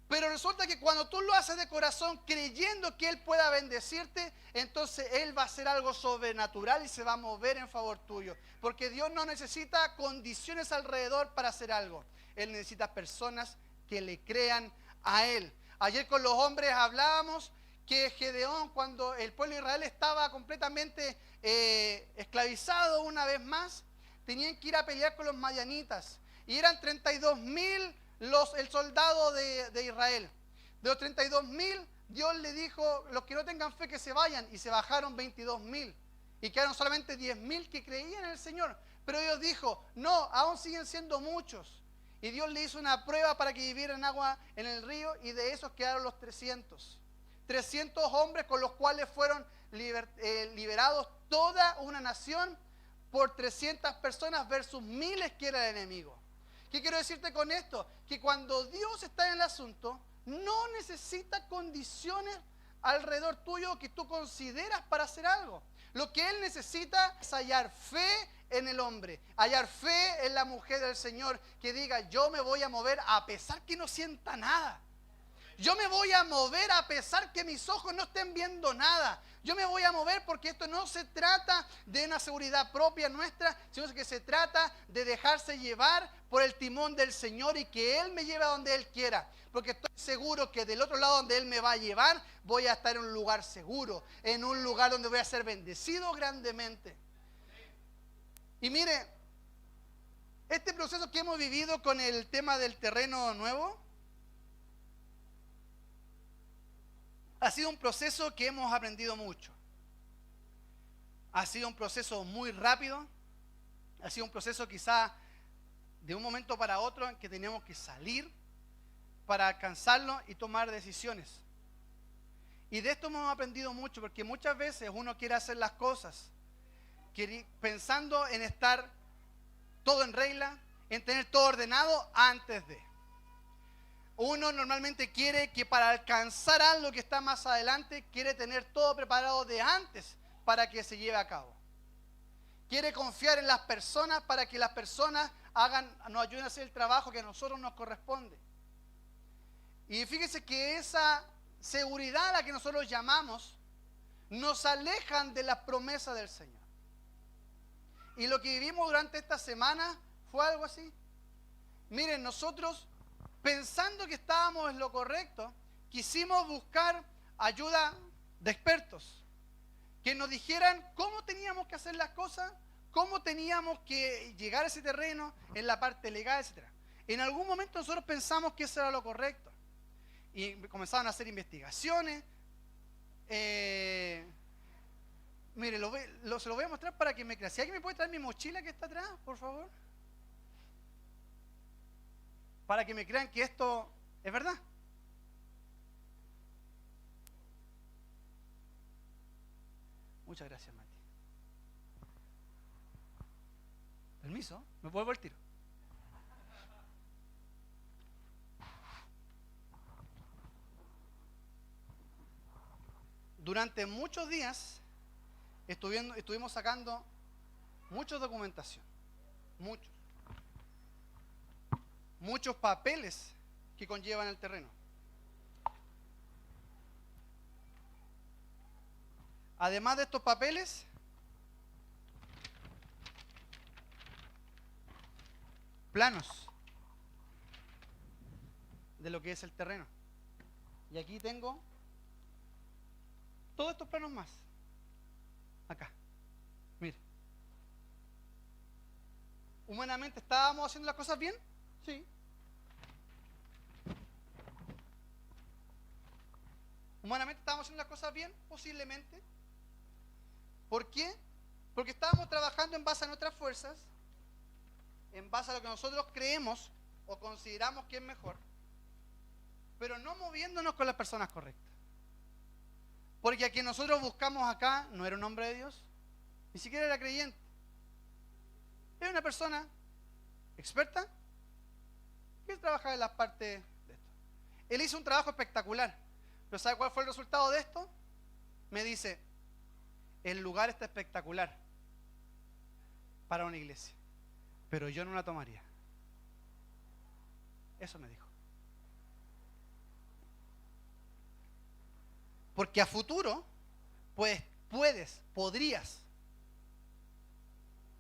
Pero resulta que cuando tú lo haces de corazón, creyendo que Él pueda bendecirte, entonces Él va a hacer algo sobrenatural y se va a mover en favor tuyo. Porque Dios no necesita condiciones alrededor para hacer algo. Él necesita personas que le crean a Él. Ayer con los hombres hablábamos que Gedeón, cuando el pueblo de Israel estaba completamente esclavizado una vez más, tenían que ir a pelear con los madianitas. Y eran 32.000 el soldado de Israel. De los 32.000, Dios le dijo, los que no tengan fe que se vayan, y se bajaron 22.000. Y quedaron solamente 10.000 que creían en el Señor. Pero Dios dijo, no, aún siguen siendo muchos. Y Dios le hizo una prueba para que vivieran agua en el río, y de esos quedaron los 300. 300 hombres con los cuales fueron liberados toda una nación por 300 personas versus miles que era el enemigo. ¿Qué quiero decirte con esto? Que cuando Dios está en el asunto, no necesita condiciones alrededor tuyo que tú consideras para hacer algo. Lo que Él necesita es hallar fe en el hombre, hallar fe en la mujer del Señor, que diga, yo me voy a mover a pesar que no sienta nada. Yo me voy a mover a pesar que mis ojos no estén viendo nada. Yo me voy a mover porque esto no se trata de una seguridad propia nuestra, sino que se trata de dejarse llevar por el timón del Señor y que Él me lleve a donde Él quiera. Porque estoy seguro que del otro lado donde Él me va a llevar, voy a estar en un lugar seguro, en un lugar donde voy a ser bendecido grandemente. Y mire, este proceso que hemos vivido con el tema del terreno nuevo, ha sido un proceso que hemos aprendido mucho. Ha sido un proceso muy rápido. Ha sido un proceso quizá de un momento para otro en que teníamos que salir para alcanzarlo y tomar decisiones. Y de esto hemos aprendido mucho, porque muchas veces uno quiere hacer las cosas pensando en estar todo en regla, en tener todo ordenado antes de. Uno normalmente quiere que para alcanzar algo que está más adelante, quiere tener todo preparado de antes para que se lleve a cabo. Quiere confiar en las personas para que las personas nos ayuden a hacer el trabajo que a nosotros nos corresponde. Y fíjese que esa seguridad a la que nosotros llamamos nos alejan de las promesas del Señor. Y lo que vivimos durante esta semana fue algo así. Miren, nosotros, pensando que estábamos en lo correcto, quisimos buscar ayuda de expertos que nos dijeran cómo teníamos que hacer las cosas, cómo teníamos que llegar a ese terreno en la parte legal, etc. En algún momento nosotros pensamos que eso era lo correcto y comenzaron a hacer investigaciones. Mire, se lo voy a mostrar para que me crea. Si alguien me puede traer mi mochila que está atrás, por favor, para que me crean que esto es verdad. Muchas gracias, Mati. Permiso, me vuelvo al tiro. Durante muchos días estuvimos sacando mucha documentación, muchos papeles que conllevan el terreno. Además de estos papeles, planos de lo que es el terreno. Y aquí tengo todos estos planos más. Acá. Mire. ¿Humanamente estábamos haciendo las cosas bien? Sí. ¿Humanamente estábamos haciendo las cosas bien? Posiblemente. ¿Por qué? Porque estábamos trabajando en base a nuestras fuerzas, en base a lo que nosotros creemos o consideramos que es mejor, pero no moviéndonos con las personas correctas. Porque a quien nosotros buscamos acá no era un hombre de Dios, ni siquiera era creyente. Era una persona experta que trabajaba en las partes de esto. Él hizo un trabajo espectacular, pero ¿sabe cuál fue el resultado de esto? Me dice, el lugar está espectacular para una iglesia, pero yo no la tomaría. Eso me dijo. Porque a futuro, podrías.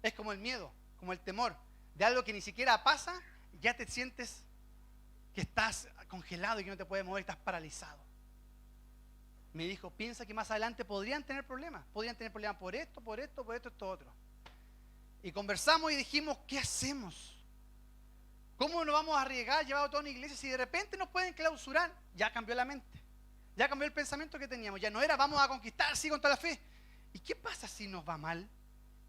Es como el miedo, como el temor de algo que ni siquiera pasa, ya te sientes que estás congelado y que no te puedes mover, estás paralizado. Me dijo, piensa que más adelante podrían tener problemas por esto, esto otro. Y conversamos y dijimos, ¿qué hacemos? ¿Cómo nos vamos a arriesgar, llevar a toda una iglesia si de repente nos pueden clausurar? Ya cambió la mente, ya cambió el pensamiento que teníamos. Ya no era vamos a conquistar, sí, contra la fe. ¿Y qué pasa si nos va mal?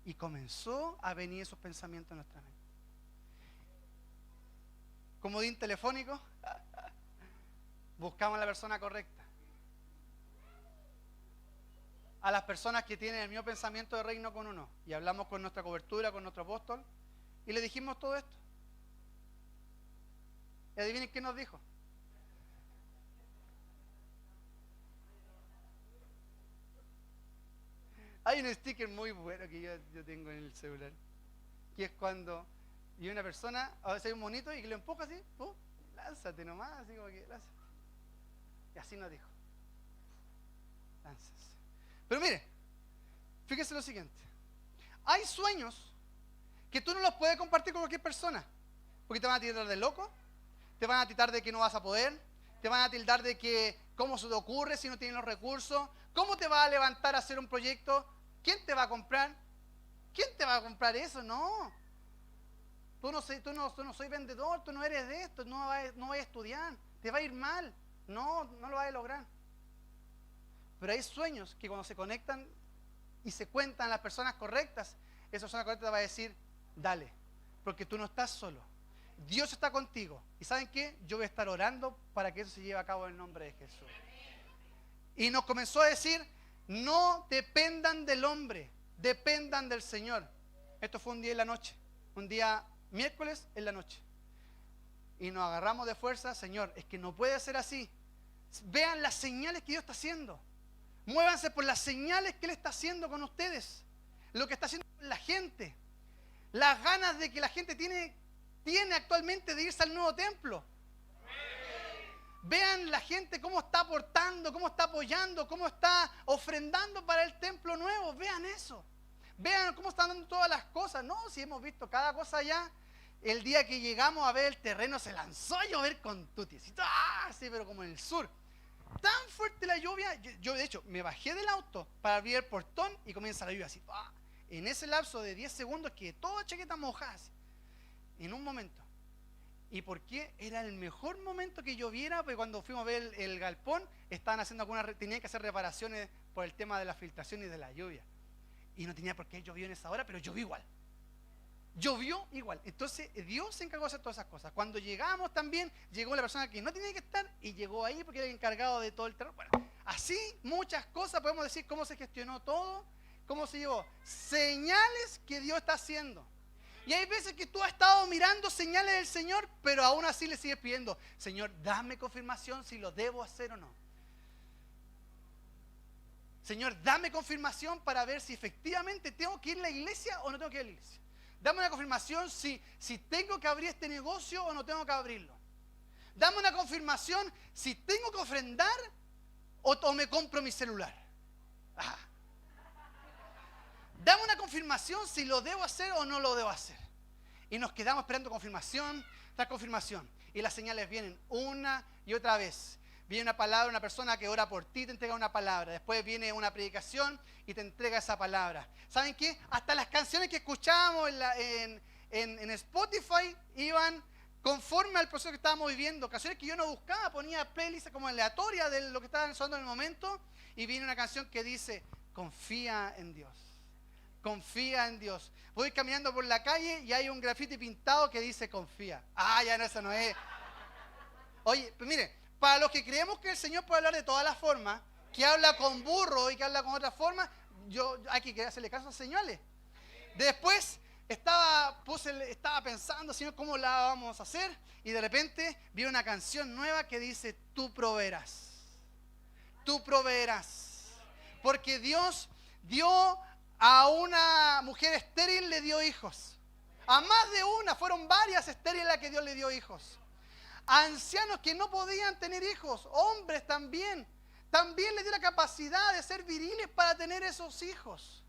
Y comenzó a venir esos pensamientos en nuestra mente. Comodín telefónico, buscamos a la persona correcta. A las personas que tienen el mismo pensamiento de reino con uno. Y hablamos con nuestra cobertura, con nuestro apóstol, y le dijimos todo esto. Y adivinen qué nos dijo. Hay un sticker muy bueno que yo tengo en el celular, que es cuando y una persona, a veces hay un monito y que lo empuja así, lánzate nomás, así como que lánzate. Y así nos dijo, lánzase. Pero mire, fíjese lo siguiente, hay sueños que tú no los puedes compartir con cualquier persona, porque te van a tildar de loco, te van a tildar de que no vas a poder, te van a tildar de que cómo se te ocurre si no tienes los recursos, cómo te vas a levantar a hacer un proyecto, quién te va a comprar, quién te va a comprar eso, no. Tú no soy vendedor, tú no eres de esto, no vas a estudiar, te va a ir mal, no lo vas a lograr. Pero hay sueños que cuando se conectan y se cuentan las personas correctas, esa persona correcta te va a decir, dale, porque tú no estás solo. Dios está contigo. ¿Y saben qué? Yo voy a estar orando para que eso se lleve a cabo en el nombre de Jesús. Y nos comenzó a decir, no dependan del hombre, dependan del Señor. Esto fue un día en la noche, un día miércoles en la noche. Y nos agarramos de fuerza, Señor, es que no puede ser así. Vean las señales que Dios está haciendo. Muévanse por las señales que Él está haciendo con ustedes. Lo que está haciendo con la gente. Las ganas de que la gente tiene actualmente de irse al nuevo templo. Vean la gente cómo está aportando, cómo está apoyando, cómo está ofrendando para el templo nuevo. Vean eso. Vean cómo están dando todas las cosas. No, si hemos visto cada cosa allá. El día que llegamos a ver el terreno se lanzó a llover con tutis. Sí, pero como en el sur. Tan fuerte la lluvia. Yo de hecho me bajé del auto para abrir el portón y comienza la lluvia así. En ese lapso de 10 segundos que toda chaqueta mojada así. En un momento. ¿Y por qué? Era el mejor momento que lloviera, porque cuando fuimos a ver el galpón, estaban haciendo tenían que hacer reparaciones por el tema de la filtración y de la lluvia. Y no tenía por qué llovió en esa hora, pero llovió igual. Llovió igual. Entonces Dios se encargó de hacer todas esas cosas. Cuando llegamos también, llegó la persona que no tenía que estar y llegó ahí porque era el encargado de todo el terreno. Bueno, así muchas cosas, podemos decir cómo se gestionó todo, cómo se llevó. Señales que Dios está haciendo. Y hay veces que tú has estado mirando señales del Señor, pero aún así le sigues pidiendo, Señor, dame confirmación si lo debo hacer o no. Señor, dame confirmación para ver si efectivamente tengo que ir a la iglesia o no tengo que ir a la iglesia. Dame una confirmación si tengo que abrir este negocio o no tengo que abrirlo. Dame una confirmación si tengo que ofrendar o me compro mi celular. Dame una confirmación si lo debo hacer o no lo debo hacer. Y nos quedamos esperando confirmación tras confirmación. Y las señales vienen una y otra vez. Viene una palabra, una persona que ora por ti te entrega una palabra. Después viene una predicación y te entrega esa palabra. ¿Saben qué? Hasta las canciones que escuchábamos en Spotify iban conforme al proceso que estábamos viviendo. Canciones que yo no buscaba, ponía playlists como aleatoria de lo que estaba sonando en el momento. Y viene una canción que dice, confía en Dios. Confía en Dios. Voy caminando por la calle y hay un grafiti pintado que dice confía. Ya no, eso no es. Oye, pues mire, para los que creemos que el Señor puede hablar de todas las formas, que habla con burro y que habla con otras formas, hay que hacerle caso a señales. Después estaba pensando, Señor, ¿cómo la vamos a hacer? Y de repente vi una canción nueva que dice, tú proveerás. Tú proveerás. Porque Dios dio a una mujer estéril, le dio hijos. A más de una, fueron varias estériles las que Dios le dio hijos. A ancianos que no podían tener hijos, hombres también. También le dio la capacidad de ser viriles para tener esos hijos.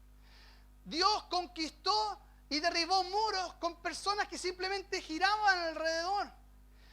Dios conquistó y derribó muros con personas que simplemente giraban alrededor.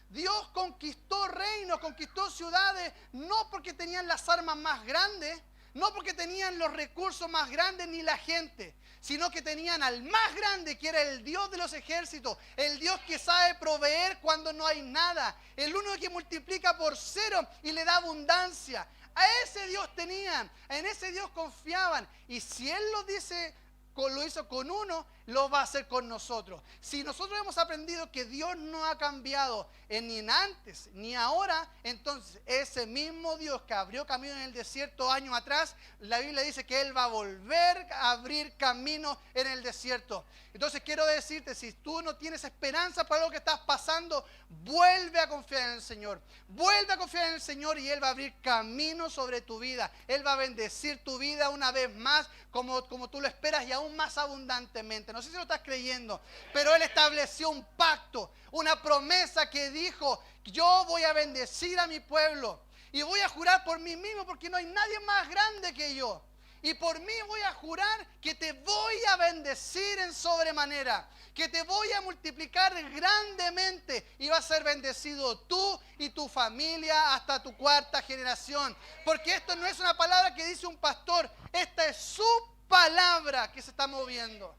Dios conquistó reinos, conquistó ciudades, no porque tenían las armas más grandes, No porque tenían los recursos más grandes ni la gente, sino que tenían al más grande, que era el Dios de los ejércitos, el Dios que sabe proveer cuando no hay nada, el único que multiplica por cero y le da abundancia. A ese Dios tenían, en ese Dios confiaban. Y si Él lo hizo con uno, lo va a hacer con nosotros. Si nosotros hemos aprendido que Dios no ha cambiado ni en antes ni ahora, entonces ese mismo Dios que abrió camino en el desierto años atrás, la Biblia dice que Él va a volver a abrir camino en el desierto. Entonces quiero decirte, si tú no tienes esperanza para lo que estás pasando, vuelve a confiar en el Señor. Vuelve a confiar en el Señor y Él va a abrir camino sobre tu vida. Él va a bendecir tu vida una vez más como tú lo esperas y aún más abundantemente. No sé si lo estás creyendo, pero Él estableció un pacto, una promesa que dijo: yo voy a bendecir a mi pueblo y voy a jurar por mí mismo, porque no hay nadie más grande que yo. Y por mí voy a jurar que te voy a bendecir en sobremanera, que te voy a multiplicar grandemente y vas a ser bendecido tú y tu familia hasta tu cuarta generación. Porque esto no es una palabra que dice un pastor, esta es su palabra que se está moviendo.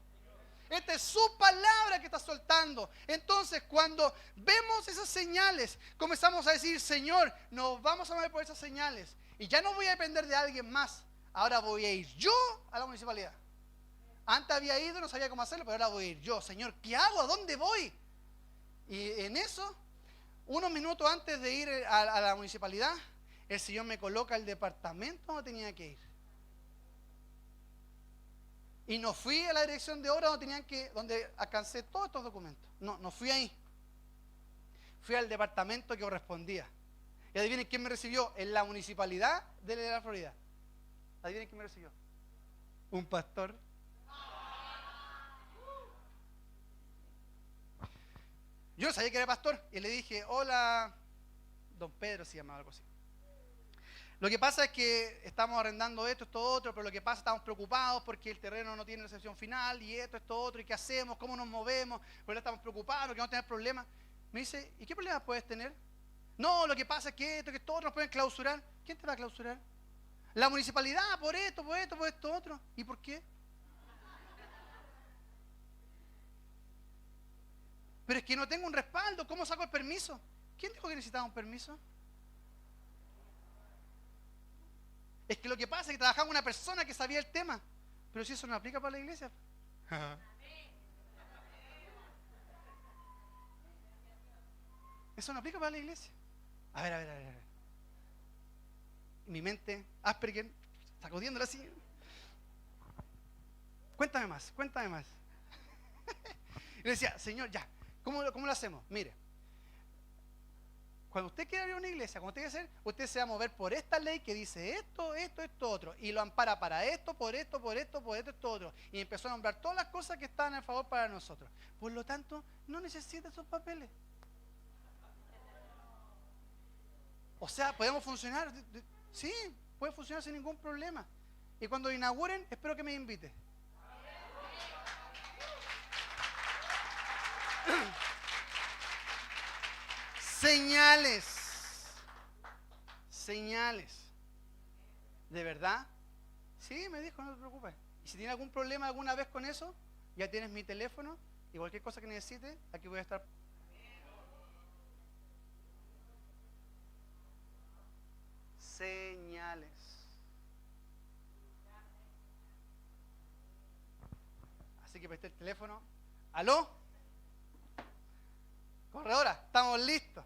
Esta es su palabra que está soltando. Entonces, cuando vemos esas señales, comenzamos a decir: Señor, nos vamos a mover por esas señales y ya no voy a depender de alguien más. Ahora voy a ir yo a la municipalidad. Antes había ido, no sabía cómo hacerlo, pero ahora voy a ir yo. Señor, ¿qué hago? ¿A dónde voy? Y en eso, unos minutos antes de ir a la municipalidad, el Señor me coloca el departamento donde tenía que ir. Y no fui a la dirección de obra donde alcancé todos estos documentos. No fui ahí. Fui al departamento que correspondía. Y adivinen quién me recibió en la municipalidad de la Florida. Adivinen quién me recibió. Un pastor. Yo no sabía que era pastor. Y le dije: hola, don Pedro se llamaba, algo así. Lo que pasa es que estamos arrendando esto otro, pero lo que pasa, estamos preocupados porque el terreno no tiene recepción final y esto otro, y qué hacemos, cómo nos movemos, porque estamos preocupados, porque vamos a tener problemas. Me dice: ¿y qué problemas puedes tener? No, lo que pasa es que esto otro nos pueden clausurar. ¿Quién te va a clausurar? La municipalidad, por esto otro. ¿Y por qué? Pero es que no tengo un respaldo. ¿Cómo saco el permiso? ¿Quién dijo que necesitaba un permiso? Es que lo que pasa es que trabajaba una persona que sabía el tema. Pero si eso no aplica para la iglesia. Eso no aplica para la iglesia. A ver. Mi mente, Asperger, sacudiéndola así. Cuéntame más. Y le decía: Señor, ya, ¿cómo lo hacemos? Mire, cuando usted quiere abrir una iglesia, como usted quiere hacer, usted se va a mover por esta ley que dice esto otro, y lo ampara para esto, por esto, otro. Y empezó a nombrar todas las cosas que estaban a favor para nosotros. Por lo tanto, no necesita esos papeles. O sea, podemos funcionar. Sí, puede funcionar sin ningún problema. Y cuando inauguren, espero que me invite. Señales. ¿De verdad? Sí, me dijo, no te preocupes. Y si tiene algún problema alguna vez con eso, ya tienes mi teléfono y cualquier cosa que necesite, aquí voy a estar. Señales. Así que presté el teléfono. ¿Aló? Corredora, estamos listos.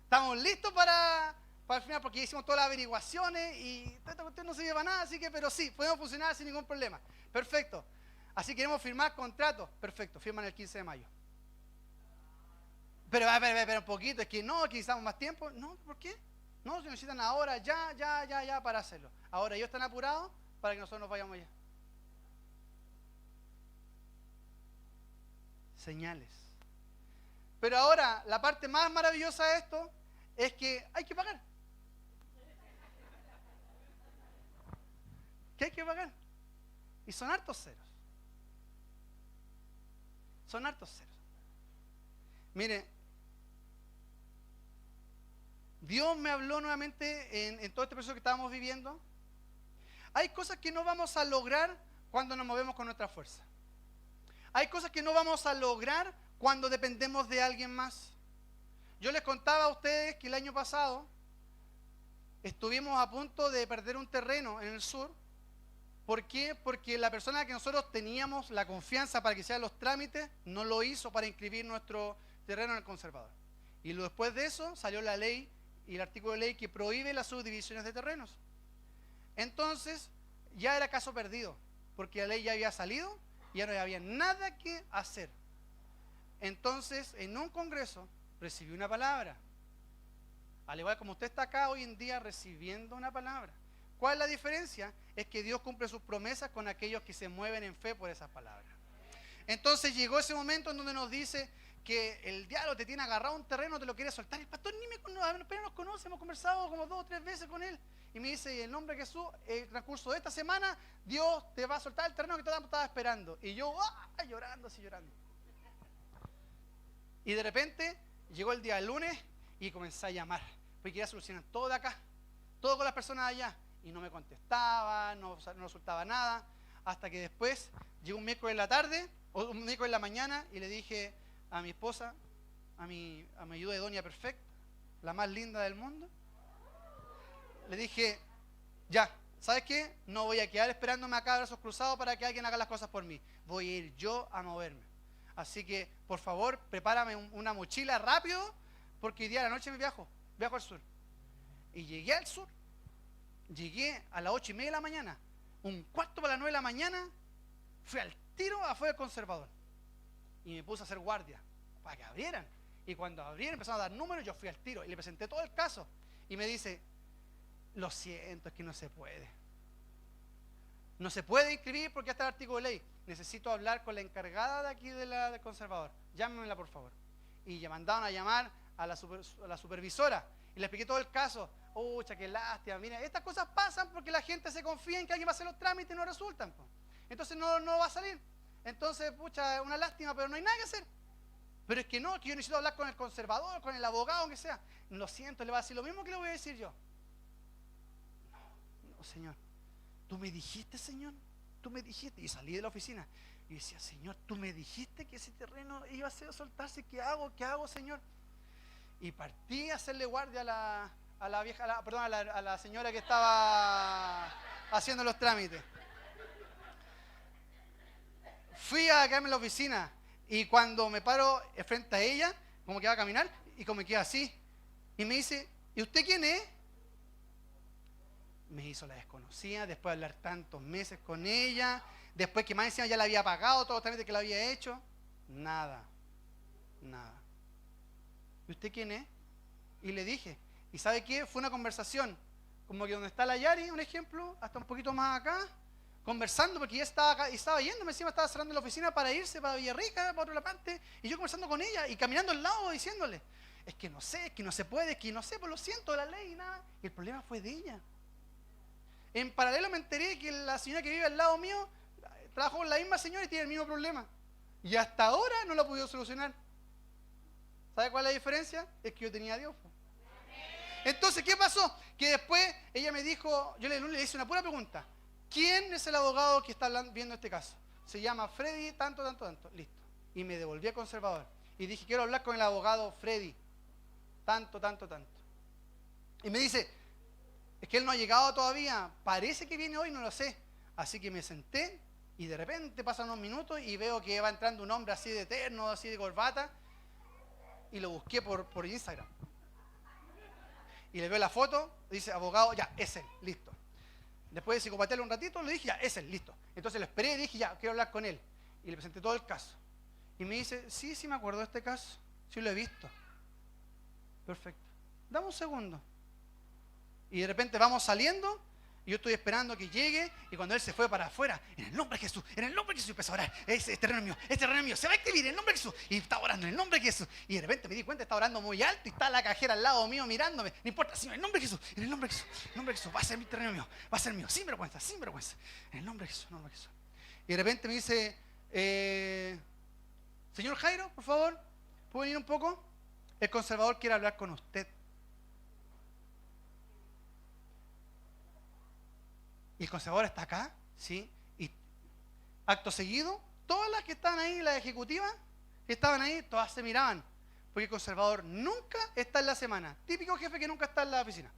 Estamos listos para el final, porque ya hicimos todas las averiguaciones y esta cuestión no se lleva nada, así que, pero sí, podemos funcionar sin ningún problema. Perfecto. Así queremos firmar contratos. Perfecto, firman el 15 de mayo. Pero un poquito, es que necesitamos más tiempo. No, ¿por qué? No, se necesitan ahora, ya para hacerlo. Ahora ellos están apurados para que nosotros nos vayamos ya. Señales. Pero ahora, la parte más maravillosa de esto es que hay que pagar. ¿Qué hay que pagar? Y son hartos ceros. Mire, Dios me habló nuevamente en todo este proceso que estábamos viviendo Hay cosas que no vamos a lograr cuando nos movemos con nuestra fuerza. Hay cosas que no vamos a lograr cuando dependemos de alguien más. Yo les contaba a ustedes que el año pasado estuvimos a punto de perder un terreno en el sur. ¿Por qué? Porque la persona que nosotros teníamos la confianza para que hiciera los trámites no lo hizo para inscribir nuestro terreno en el conservador. Y después de eso salió la ley y el artículo de ley que prohíbe las subdivisiones de terrenos. Entonces ya era caso perdido, porque la ley ya había salido y ya no había nada que hacer. Entonces en un congreso recibí una palabra, al igual como usted está acá hoy en día recibiendo una palabra. ¿Cuál es la diferencia? Es que Dios cumple sus promesas con aquellos que se mueven en fe por esas palabras. Entonces llegó ese momento en donde nos dice que el diablo te tiene agarrado un terreno, te lo quiere soltar. El pastor ni me conoce, apenas nos conoce, hemos conversado como 2 o 3 veces con él. Y me dice, en nombre de Jesús, el transcurso de esta semana, Dios te va a soltar el terreno que tanto estaba esperando. Y yo, llorando, así llorando. Y de repente, llegó el día del lunes y comencé a llamar. Porque quería solucionar todo de acá, todo con las personas de allá. Y no me contestaba, no resultaba nada. Hasta que después, llegó un miércoles en la tarde, o un miércoles en la mañana, y le dije a mi esposa, a mi ayuda de doña perfecta, la más linda del mundo, le dije, ya, ¿sabes qué? No voy a quedar esperándome acá a brazos cruzados para que alguien haga las cosas por mí. Voy a ir yo a moverme. Así que, por favor, prepárame una mochila rápido, porque hoy día a la noche me viajo al sur. Y llegué al sur, llegué a las 8:30 de la mañana, 8:45 fui al tiro afuera del conservador. Y me puse a hacer guardia para que abrieran. Y cuando abrieron, empezaron a dar números, yo fui al tiro y le presenté todo el caso. Y me dice, lo siento, es que no se puede. No se puede inscribir porque está el artículo de ley. Necesito hablar con la encargada de aquí del conservador. Llámemela, por favor. Y me mandaron a llamar a la supervisora. Y le expliqué todo el caso. Ucha, qué lástima. Mira, estas cosas pasan porque la gente se confía en que alguien va a hacer los trámites y no resultan. Entonces no va a salir. Entonces, pucha, una lástima, pero no hay nada que hacer. Pero es que no, que yo necesito hablar con el conservador, con el abogado, aunque sea. Lo siento, le va a decir lo mismo que le voy a decir yo. No, Señor. Tú me dijiste, Señor. Tú me dijiste. Y salí de la oficina. Y decía, Señor, tú me dijiste que ese terreno iba a soltarse. ¿Qué hago? ¿Qué hago, Señor? Y partí a hacerle guardia a la señora que estaba haciendo los trámites. Fui a quedarme en la oficina y cuando me paro frente a ella, como que va a caminar y como que queda así. Y me dice, ¿y usted quién es? Me hizo la desconocida, después de hablar tantos meses con ella, después que más encima ya le había pagado todos los trámites que le había hecho. Nada. ¿Y usted quién es? Y le dije, ¿y sabe qué? Fue una conversación, como que donde está la Yari, un ejemplo, hasta un poquito más acá, conversando, porque ella estaba acá, y estaba yéndome, encima estaba cerrando la oficina para irse para Villarrica, para otra parte, y yo conversando con ella, y caminando al lado, diciéndole, es que no sé, es que no se puede, es que no sé, pues lo siento, la ley y nada. Y el problema fue de ella. En paralelo me enteré que la señora que vive al lado mío, trabajó con la misma señora y tiene el mismo problema. Y hasta ahora no lo ha podido solucionar. ¿Sabe cuál es la diferencia? Es que yo tenía a Dios. Entonces, ¿qué pasó? Que después ella me dijo, yo le hice una pura pregunta. ¿Quién es el abogado que está viendo este caso? Se llama Freddy, tanto. Listo. Y me devolví al conservador. Y dije, quiero hablar con el abogado Freddy. Tanto. Y me dice, es que él no ha llegado todavía. Parece que viene hoy, no lo sé. Así que me senté y de repente pasan unos minutos y veo que va entrando un hombre así de terno, así de corbata. Y lo busqué por Instagram. Y le veo la foto, dice abogado, ya, es él, listo. Después de psicopatearle un ratito, le dije, ya, es él, listo. Entonces lo esperé y dije, ya, quiero hablar con él. Y le presenté todo el caso. Y me dice, sí me acuerdo de este caso, sí lo he visto. Perfecto. Dame un segundo. Y de repente vamos saliendo, y yo estoy esperando que llegue, y cuando él se fue para afuera, en el nombre de Jesús, empezó a orar, este terreno es mío, se va a escribir en el nombre de Jesús, y está orando en el nombre de Jesús, y de repente me di cuenta, está orando muy alto, y está la cajera al lado mío mirándome, no importa, Señor, en el nombre de Jesús, en el nombre de Jesús, va a ser mi terreno mío, va a ser mío, sin vergüenza, en el nombre de Jesús, Y de repente me dice, señor Jairo, por favor, ¿puede venir un poco? El conservador quiere hablar con usted. Y el conservador está acá, ¿sí? Y acto seguido, todas las que estaban ahí, las ejecutivas, que estaban ahí, todas se miraban. Porque el conservador nunca está en la semana. Típico jefe que nunca está en la oficina.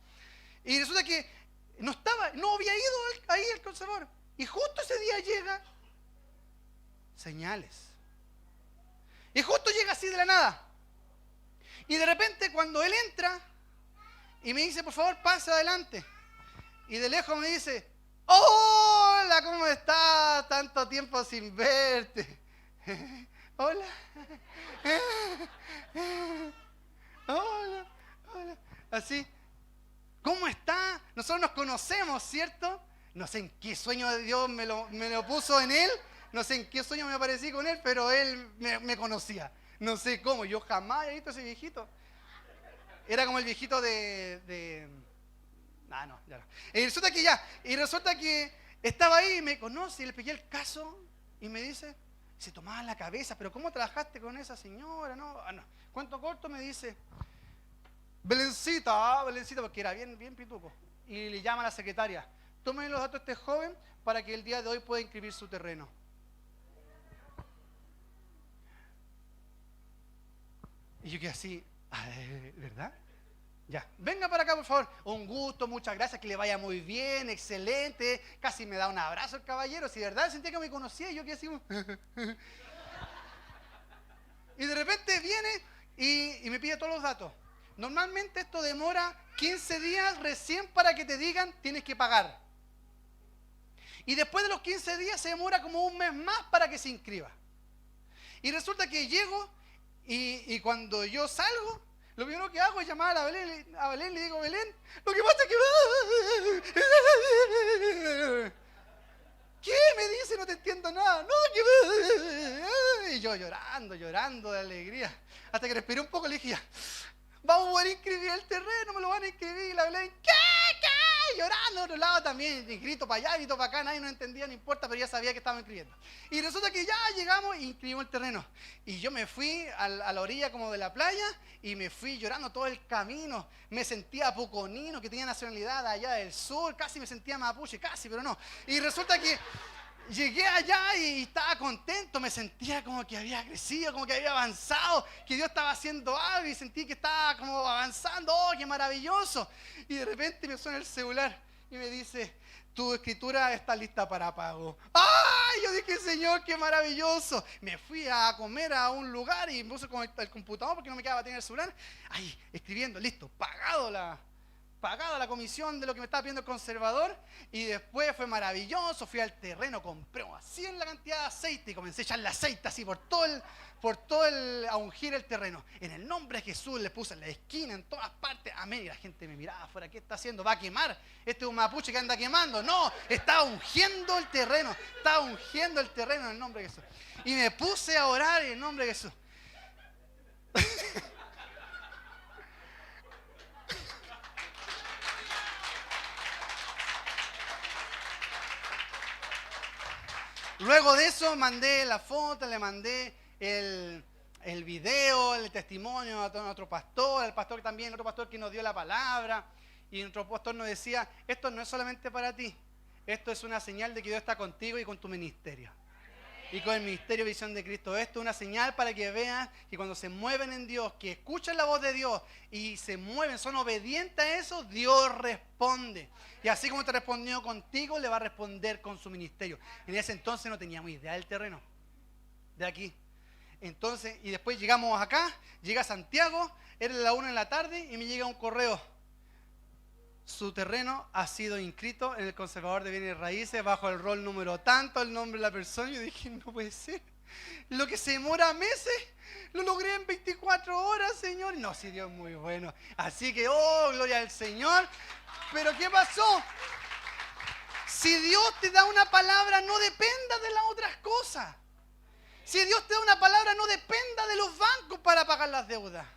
Y resulta que no había ido ahí el conservador. Y justo ese día llega señales. Y justo llega así de la nada. Y de repente cuando él entra y me dice, por favor, pase adelante. Y de lejos me dice, hola, ¿cómo estás? Tanto tiempo sin verte. Hola. Hola. Así. ¿Cómo está? Nosotros nos conocemos, ¿cierto? No sé en qué sueño de Dios me lo puso en él. No sé en qué sueño me aparecí con él, pero él me conocía. No sé cómo. Yo jamás he visto a ese viejito. Era como el viejito de... Ah, no, ya no. Y resulta que estaba ahí y me conoce y le pegué el caso y me dice, se tomaba la cabeza, pero ¿cómo trabajaste con esa señora? No, cuento corto me dice, Belencita, porque era bien pituco. Y le llama a la secretaria, tomen los datos de este joven para que el día de hoy pueda inscribir su terreno. Y yo quedé así, ¿verdad? Ya, venga para acá por favor. Un gusto, muchas gracias, que le vaya muy bien, excelente. Casi me da un abrazo el caballero, si de verdad sentía que me conocía y yo quedé así como... Y de repente viene y me pide todos los datos. Normalmente esto demora 15 días recién para que te digan tienes que pagar. Y después de los 15 días se demora como un mes más para que se inscriba. Y resulta que llego y cuando yo salgo, lo primero que hago es llamar a Belén, le digo, Belén, lo que pasa es que... ¿Qué? Me dice, no te entiendo nada. No, que... Y yo llorando de alegría. Hasta que respiré un poco y le dije, ya, vamos a poder inscribir el terreno, me lo van a inscribir. Y la Belén, ¿qué? Llorando, de otro lado también, y grito para allá, grito para acá, nadie no entendía, no importa, pero ya sabía que estaba inscribiendo. Y resulta que ya llegamos e inscribimos el terreno. Y yo me fui a la orilla como de la playa y me fui llorando todo el camino. Me sentía puconino, que tenía nacionalidad allá del sur, casi me sentía mapuche, casi, pero no. Y resulta que llegué allá y estaba contento, me sentía como que había crecido, como que había avanzado, que Dios estaba haciendo algo y sentí que estaba como avanzando, ¡oh, qué maravilloso! Y de repente me suena el celular y me dice, tu escritura está lista para pago. ¡Ay! Yo dije, Señor, qué maravilloso. Me fui a comer a un lugar y me puse con el computador porque no me quedaba tener el celular. Ahí, escribiendo, listo, pagada la comisión de lo que me estaba pidiendo el conservador, y después fue maravilloso, fui al terreno, compré así en la cantidad de aceite y comencé a echarle aceite así por todo a ungir el terreno. En el nombre de Jesús le puse en la esquina, en todas partes, amén. Y la gente me miraba afuera, ¿qué está haciendo? ¿Va a quemar? Este es un mapuche que anda quemando. No, estaba ungiendo el terreno en el nombre de Jesús. Y me puse a orar en el nombre de Jesús. Luego de eso mandé la foto, le mandé el video, el testimonio a otro pastor, al pastor también, otro pastor que nos dio la palabra. Y otro pastor nos decía, esto no es solamente para ti, esto es una señal de que Dios está contigo y con tu ministerio. Y con el ministerio Visión de Cristo. Esto es una señal para que vean que cuando se mueven en Dios, que escuchan la voz de Dios y se mueven, son obedientes a eso, Dios responde. Y así como te respondió contigo, le va a responder con su ministerio. En ese entonces no teníamos idea del terreno de aquí. Entonces, y después llegamos acá, llega Santiago, era la 1 de la tarde y me llega un correo. Su terreno ha sido inscrito en el conservador de bienes raíces bajo el rol número tanto, el nombre de la persona. Yo dije, no puede ser. Lo que se demora meses, lo logré en 24 horas, Señor. No, sí, Dios es muy bueno. Así que, oh, gloria al Señor. Pero ¿qué pasó? Si Dios te da una palabra, no dependa de las otras cosas. Si Dios te da una palabra, no dependa de los bancos para pagar las deudas.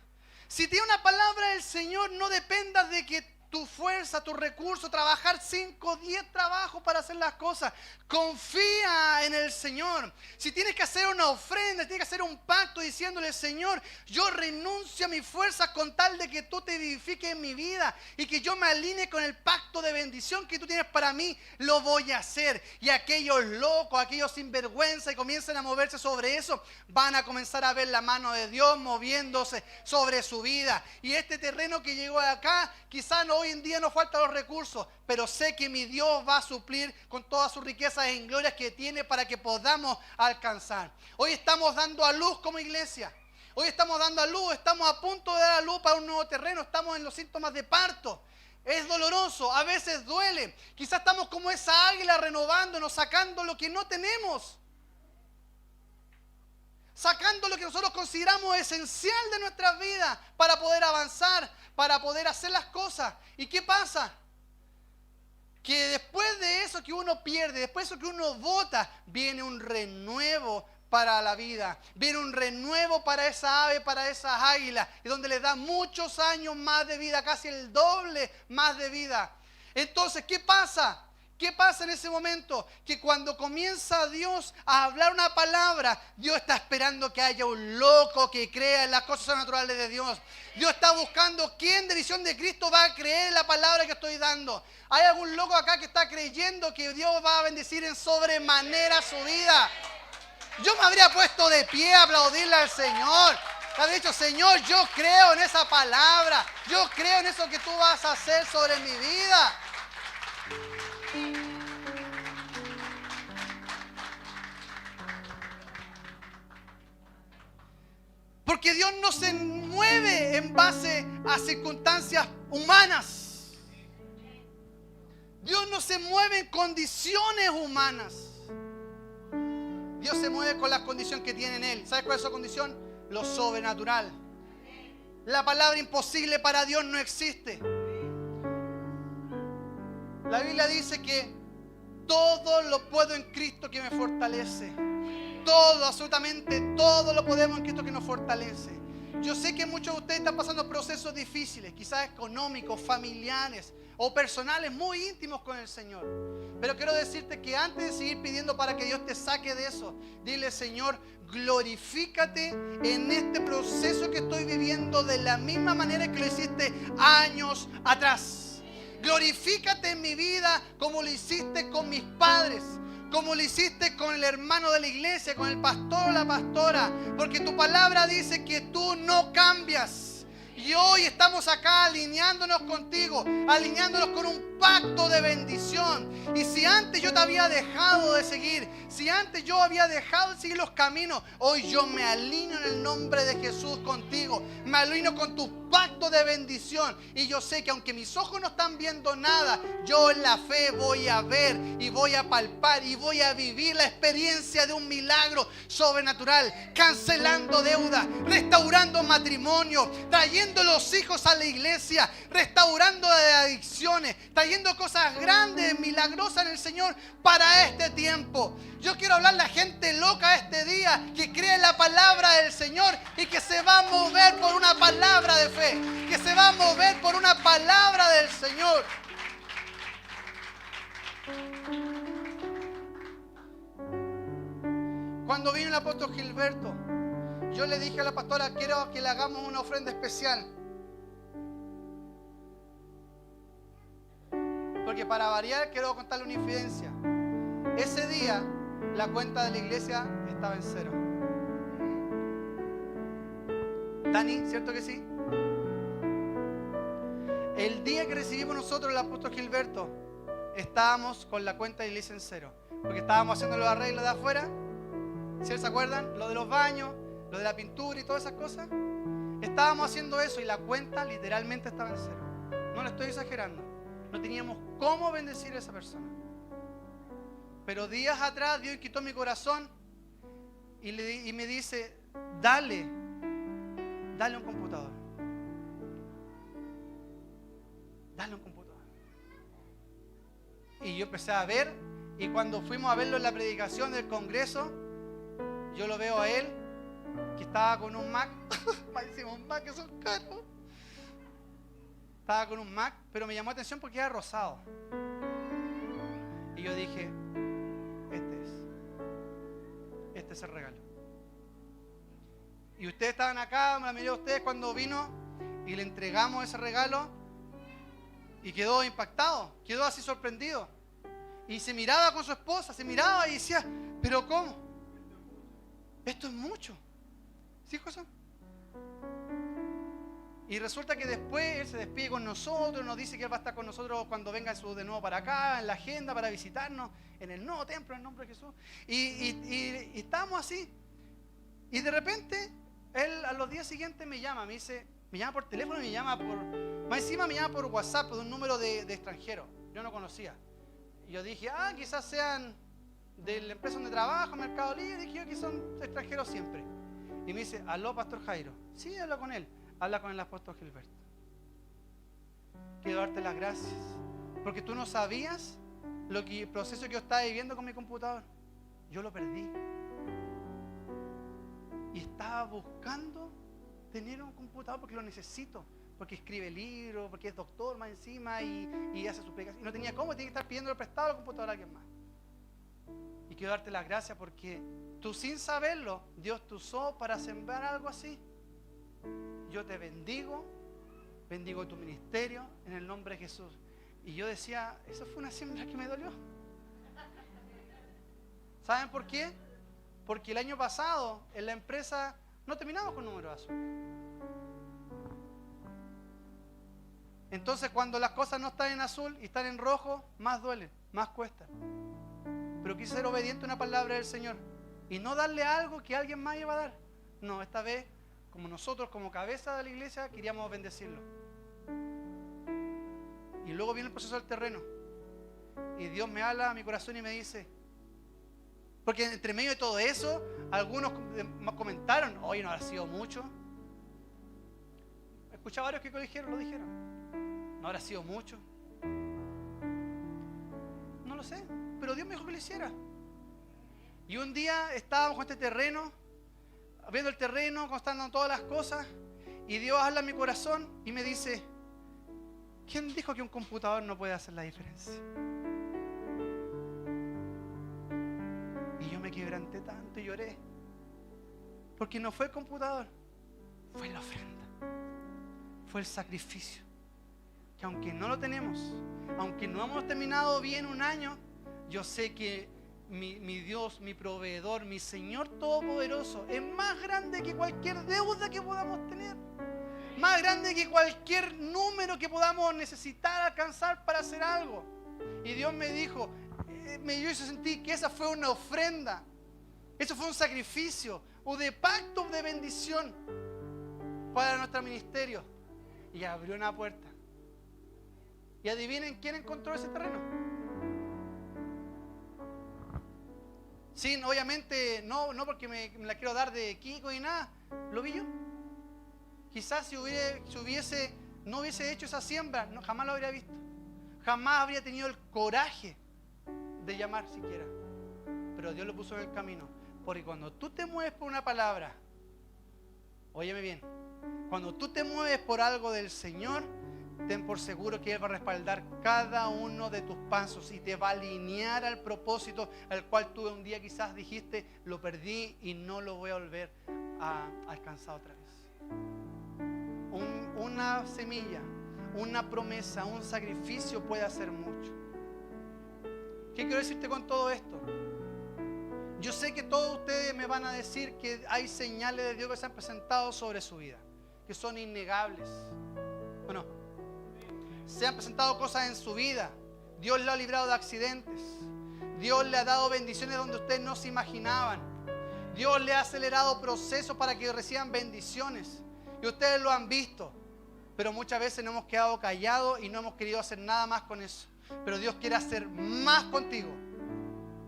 Si tiene una palabra del Señor, no dependa de que tu fuerza, tu recurso, trabajar 5, 10 trabajos para hacer las cosas. Confía en el Señor. Si tienes que hacer una ofrenda, tienes que hacer un pacto diciéndole, Señor, yo renuncio a mis fuerzas con tal de que tú te vivifiques en mi vida y que yo me alinee con el pacto de bendición que tú tienes para mí, lo voy a hacer. Y aquellos locos, aquellos sinvergüenza y comiencen a moverse sobre eso, van a comenzar a ver la mano de Dios moviéndose sobre su vida. Y este terreno que llegó acá, quizás hoy en día nos faltan los recursos, pero sé que mi Dios va a suplir con todas sus riquezas en glorias que tiene para que podamos alcanzar. Hoy estamos dando a luz como iglesia. Hoy estamos dando a luz, estamos a punto de dar a luz para un nuevo terreno, estamos en los síntomas de parto. Es doloroso, a veces duele. Quizás estamos como esa águila renovándonos, sacando lo que no tenemos. Sacando lo que nosotros consideramos esencial de nuestras vidas para poder avanzar, para poder hacer las cosas. ¿Y qué pasa? Que después de eso que uno pierde, después de eso que uno bota, viene un renuevo para la vida. Viene un renuevo para esa ave, para esas águilas, y donde les da muchos años más de vida, casi el doble más de vida. Entonces, ¿qué pasa? ¿Qué pasa en ese momento? Que cuando comienza Dios a hablar una palabra, Dios está esperando que haya un loco que crea en las cosas naturales de Dios. Dios está buscando quién de visión de Cristo va a creer en la palabra que estoy dando. ¿Hay algún loco acá que está creyendo que Dios va a bendecir en sobremanera su vida? Yo me habría puesto de pie a aplaudirle al Señor. Habría dicho, Señor, yo creo en esa palabra. Yo creo en eso que tú vas a hacer sobre mi vida. Porque Dios no se mueve en base a circunstancias humanas. Dios no se mueve en condiciones humanas. Dios se mueve con las condiciones que tiene en Él. ¿Sabes cuál es su condición? Lo sobrenatural. La palabra imposible para Dios no existe. La Biblia dice que todo lo puedo en Cristo que me fortalece. Todo, absolutamente todo lo podemos en Cristo que nos fortalece. Yo sé que muchos de ustedes están pasando procesos difíciles, quizás económicos, familiares o personales muy íntimos con el Señor. Pero quiero decirte que antes de seguir pidiendo para que Dios te saque de eso, dile, Señor, glorifícate en este proceso que estoy viviendo de la misma manera que lo hiciste años atrás. Glorifícate en mi vida como lo hiciste con mis padres, como lo hiciste con el hermano de la iglesia, con el pastor o la pastora, porque tu palabra dice que tú no cambias. Y hoy estamos acá alineándonos contigo, alineándonos con un pacto de bendición. Y si antes yo te había dejado de seguir, si antes yo había dejado de seguir los caminos, hoy yo me alineo en el nombre de Jesús contigo. Me alineo con tu pacto de bendición. Y yo sé que aunque mis ojos no están viendo nada, yo en la fe voy a ver y voy a palpar y voy a vivir la experiencia de un milagro sobrenatural, cancelando deudas, restaurando matrimonio, trayendo los hijos a la iglesia, restaurando adicciones, trayendo cosas grandes, milagrosas en el Señor para este tiempo. Yo quiero hablarle a gente loca este día que cree en la palabra del Señor y que se va a mover por una palabra de fe, que se va a mover por una palabra del Señor. Cuando vino el apóstol Gilberto, yo le dije a la pastora, quiero que le hagamos una ofrenda especial. Porque para variar quiero contarle una infidencia. Ese día la cuenta de la iglesia estaba en cero. Dani, ¿cierto que sí? El día que recibimos nosotros el apóstol Gilberto, estábamos con la cuenta de la iglesia en cero. Porque estábamos haciendo los arreglos de afuera. ¿Sí se acuerdan? Lo de los baños, lo de la pintura y todas esas cosas. Estábamos haciendo eso y la cuenta literalmente estaba en cero. No le estoy exagerando. No teníamos cómo bendecir a esa persona. Pero días atrás Dios quitó mi corazón y me dice, dale un computador. Dale un computador. Y yo empecé a ver, y cuando fuimos a verlo en la predicación del Congreso, yo lo veo a él, que estaba con un Mac, malísimo, un Mac que son caros. Y yo empecé a ver, y cuando fuimos a verlo en la predicación del Congreso, yo lo veo a él, que estaba con un Mac, malísimo, un Mac que son caros. Y yo empecé a ver, y cuando fuimos a verlo en la predicación del Congreso, yo lo veo a él, que estaba con un Mac, malísimo, un Mac que son caros. Estaba con un Mac, pero me llamó la atención porque era rosado. Y yo dije, este es el regalo. Y ustedes estaban acá, me la miré a ustedes cuando vino y le entregamos ese regalo y quedó impactado, quedó así sorprendido. Y se miraba con su esposa, se miraba y decía, ¿pero cómo? Esto es mucho. ¿Sí, José? Y resulta que después él se despide con nosotros, nos dice que él va a estar con nosotros cuando venga de nuevo para acá, en la agenda, para visitarnos, en el nuevo templo, en el nombre de Jesús. Y estábamos así. Y de repente, él a los días siguientes me llama, me llama por teléfono, más encima me llama por WhatsApp, de un número de extranjero. Yo no conocía. Y yo dije, quizás sean de la empresa donde trabajo, Mercado Libre. Dije yo que son extranjeros siempre. Y me dice, aló, Pastor Jairo. Sí, habla con él. Habla con el apóstol Gilberto. Quiero darte las gracias. Porque tú no sabías el proceso que yo estaba viviendo con mi computador. Yo lo perdí. Y estaba buscando tener un computador porque lo necesito. Porque escribe libros, porque es doctor más encima y hace sus pegas. Y no tenía cómo, tenía que estar pidiéndole prestado el computador a alguien más. Y quiero darte las gracias porque tú sin saberlo, Dios te usó para sembrar algo así. Yo te bendigo tu ministerio en el nombre de Jesús. Y yo decía, esa fue una siembra que me dolió. ¿Saben por qué? Porque el año pasado en la empresa no terminamos con número azul. Entonces cuando las cosas no están en azul y están en rojo, más duelen, más cuestan. Pero quise ser obediente a una palabra del Señor y no darle algo que alguien más iba a dar. No, esta vez, como nosotros, como cabeza de la iglesia, queríamos bendecirlo. Y luego viene el proceso del terreno. Y Dios me habla a mi corazón y me dice, porque entre medio de todo eso, algunos me comentaron, oye, no ha sido mucho. Escuché a varios que lo dijeron. No habrá sido mucho. No lo sé, pero Dios me dijo que lo hiciera. Y un día estábamos con este terreno, viendo el terreno, constatando todas las cosas, y Dios habla en mi corazón y me dice, ¿quién dijo que un computador no puede hacer la diferencia? Y yo me quebranté tanto y lloré, porque no fue el computador, fue la ofrenda, fue el sacrificio. Que aunque no lo tenemos, aunque no hemos terminado bien un año, yo sé que mi Dios, mi proveedor, mi Señor Todopoderoso es más grande que cualquier deuda que podamos tener, más grande que cualquier número que podamos necesitar alcanzar para hacer algo. Y Dios me dijo, yo sentí que esa fue una ofrenda, eso fue un sacrificio o de pacto de bendición para nuestro ministerio. Y abrió una puerta. Y adivinen quién encontró ese terreno. Sí, obviamente no porque me la quiero dar de Kiko y nada. Lo vi yo. Quizás si no hubiese hecho esa siembra, jamás lo habría visto. Jamás habría tenido el coraje de llamar siquiera. Pero Dios lo puso en el camino. Porque cuando tú te mueves por una palabra, óyeme bien, cuando tú te mueves por algo del Señor, ten por seguro que Él va a respaldar cada uno de tus pasos y te va a alinear al propósito al cual tú un día quizás dijiste, lo perdí y no lo voy a volver a alcanzar otra vez. Una semilla, una promesa, un sacrificio puede hacer mucho. ¿Qué quiero decirte con todo esto? Yo sé que todos ustedes me van a decir que hay señales de Dios que se han presentado sobre su vida, que son innegables. Bueno, se han presentado cosas en su vida. Dios le ha librado de accidentes. Dios le ha dado bendiciones donde ustedes no se imaginaban. Dios le ha acelerado procesos para que reciban bendiciones. Y ustedes lo han visto. Pero muchas veces nos hemos quedado callados y no hemos querido hacer nada más con eso. Pero Dios quiere hacer más contigo.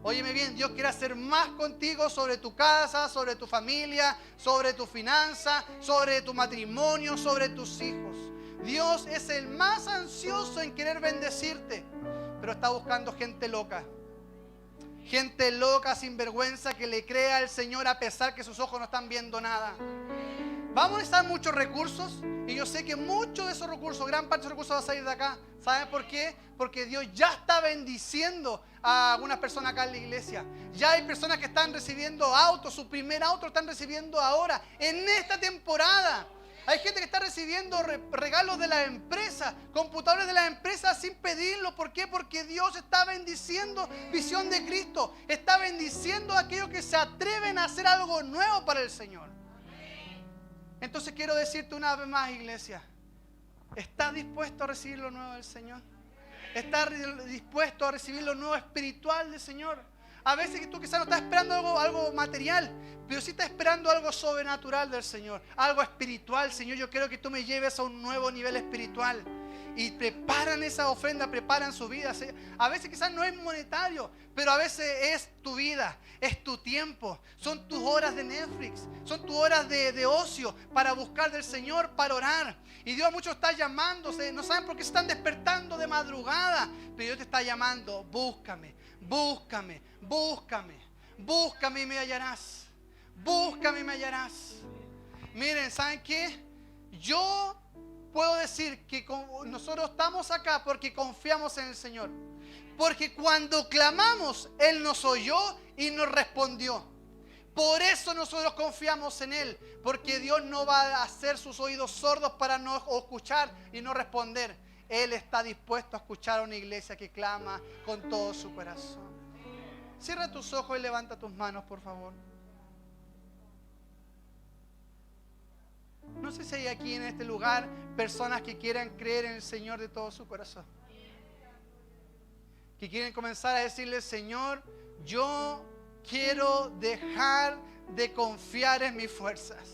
Óyeme bien, Dios quiere hacer más contigo sobre tu casa, sobre tu familia, sobre tu finanza, sobre tu matrimonio, sobre tus hijos. Dios es el más ansioso en querer bendecirte, pero está buscando gente loca sin vergüenza, que le crea al Señor a pesar que sus ojos no están viendo nada. Vamos a necesitar muchos recursos. Y yo sé que muchos de esos recursos, gran parte de esos recursos va a salir de acá. ¿Saben por qué? Porque Dios ya está bendiciendo a algunas personas acá en la iglesia. Ya hay personas que están recibiendo autos, su primer auto lo están recibiendo ahora, en esta temporada. Hay gente que está recibiendo regalos de la empresa, computadores de la empresa sin pedirlo. ¿Por qué? Porque Dios está bendiciendo Visión de Cristo. Está bendiciendo a aquellos que se atreven a hacer algo nuevo para el Señor. Entonces quiero decirte una vez más, iglesia, ¿estás dispuesto a recibir lo nuevo del Señor? ¿Estás dispuesto a recibir lo nuevo espiritual del Señor? A veces que tú quizás no estás esperando algo material, pero sí estás esperando algo sobrenatural del Señor, algo espiritual. Señor, yo quiero que tú me lleves a un nuevo nivel espiritual. Y preparan esa ofrenda, preparan su vida. A veces quizás no es monetario, pero a veces es tu vida, es tu tiempo. Son tus horas de Netflix, son tus horas de ocio para buscar del Señor, para orar. Y Dios a muchos está llamándose, no saben por qué se están despertando de madrugada, pero Dios te está llamando: búscame, búscame, búscame, búscame y me hallarás. Búscame y me hallarás. Miren, ¿saben qué? Yo puedo decir que nosotros estamos acá porque confiamos en el Señor. Porque cuando clamamos, Él nos oyó y nos respondió. Por eso nosotros confiamos en Él. Porque Dios no va a hacer sus oídos sordos para no escuchar y no responder. Él está dispuesto a escuchar a una iglesia que clama con todo su corazón. Cierra tus ojos y levanta tus manos, por favor. No sé si hay aquí en este lugar personas que quieran creer en el Señor de todo su corazón. Que quieren comenzar a decirle: Señor, yo quiero dejar de confiar en mis fuerzas.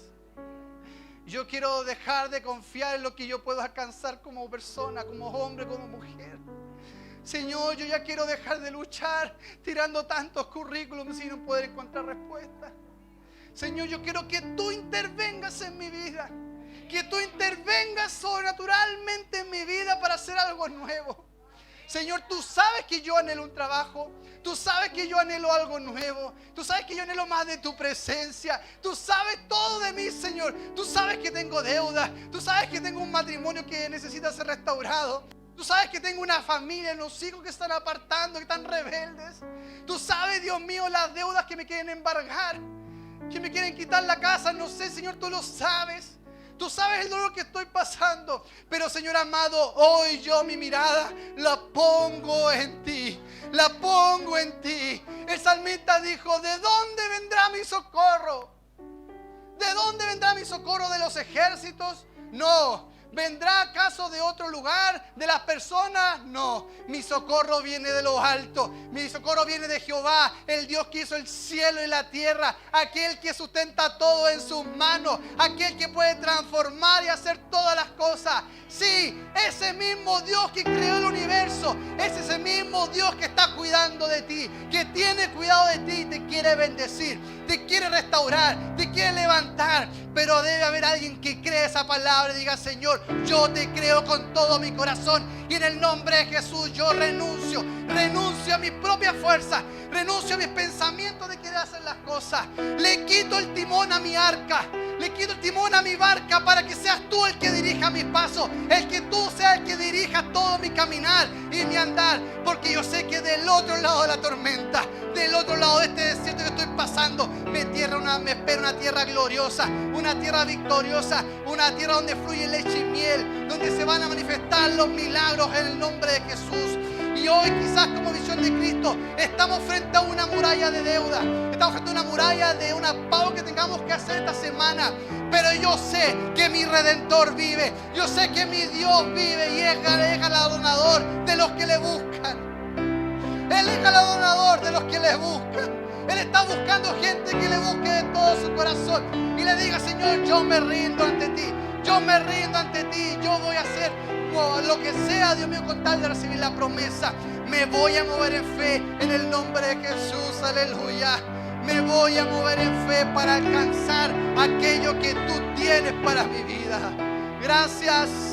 Yo quiero dejar de confiar en lo que yo puedo alcanzar como persona, como hombre, como mujer. Señor, yo ya quiero dejar de luchar tirando tantos currículums y no poder encontrar respuesta. Señor, yo quiero que tú intervengas en mi vida. Que tú intervengas sobrenaturalmente en mi vida para hacer algo nuevo. Señor, tú sabes que yo anhelo un trabajo. Tú sabes que yo anhelo algo nuevo. Tú sabes que yo anhelo más de tu presencia. Tú sabes todo de mí, Señor. Tú sabes que tengo deudas. Tú sabes que tengo un matrimonio que necesita ser restaurado. Tú sabes que tengo una familia, los hijos que están apartando, que están rebeldes. Tú sabes, Dios mío, las deudas que me quieren embargar, que me quieren quitar la casa. No sé, Señor, tú lo sabes. Tú sabes el dolor que estoy pasando. Pero, Señor amado, hoy yo mi mirada la pongo en ti. La pongo en ti. El salmista dijo: ¿de dónde vendrá mi socorro? ¿De dónde vendrá mi socorro? ¿De los ejércitos? No. ¿Vendrá acaso de otro lugar? ¿De las personas? No. Mi socorro viene de lo alto. Mi socorro viene de Jehová, el Dios que hizo el cielo y la tierra. Aquel que sustenta todo en sus manos. Aquel que puede transformar y hacer todas las cosas. Sí, ese mismo Dios que creó el universo. Es ese mismo Dios que está cuidando de ti. Que tiene cuidado de ti y te quiere bendecir. Te quiere restaurar. Te quiere levantar. Pero debe haber alguien que cree esa palabra y diga: Señor, yo te creo con todo mi corazón. Y en el nombre de Jesús yo renuncio. Renuncio a mi propia fuerza. Renuncio a mis pensamientos de querer hacer las cosas. Le quito el timón a mi arca. Le quito el timón a mi barca para que seas tú el que dirija mis pasos. El que tú seas el que dirija todo mi caminar y mi andar. Porque yo sé que del otro lado de la tormenta, del otro lado de este desierto que estoy pasando, me espera una tierra gloriosa, una tierra victoriosa, una tierra donde fluye leche y miel, donde se van a manifestar los milagros en el nombre de Jesús. Y hoy quizás como Visión de Cristo estamos frente a una muralla de deuda. Estamos frente a una muralla de una pago que tengamos que hacer esta semana. Pero yo sé que mi Redentor vive. Yo sé que mi Dios vive y es galardonador de los que le buscan. Él es galardonador de los que le buscan. Él está buscando gente que le busque de todo su corazón y le diga: Señor, yo me rindo ante ti. Yo me rindo ante ti. Yo voy a hacer lo que sea, Dios mío, con tal de recibir la promesa. Me voy a mover en fe en el nombre de Jesús. Aleluya. Me voy a mover en fe para alcanzar aquello que tú tienes para mi vida. Gracias.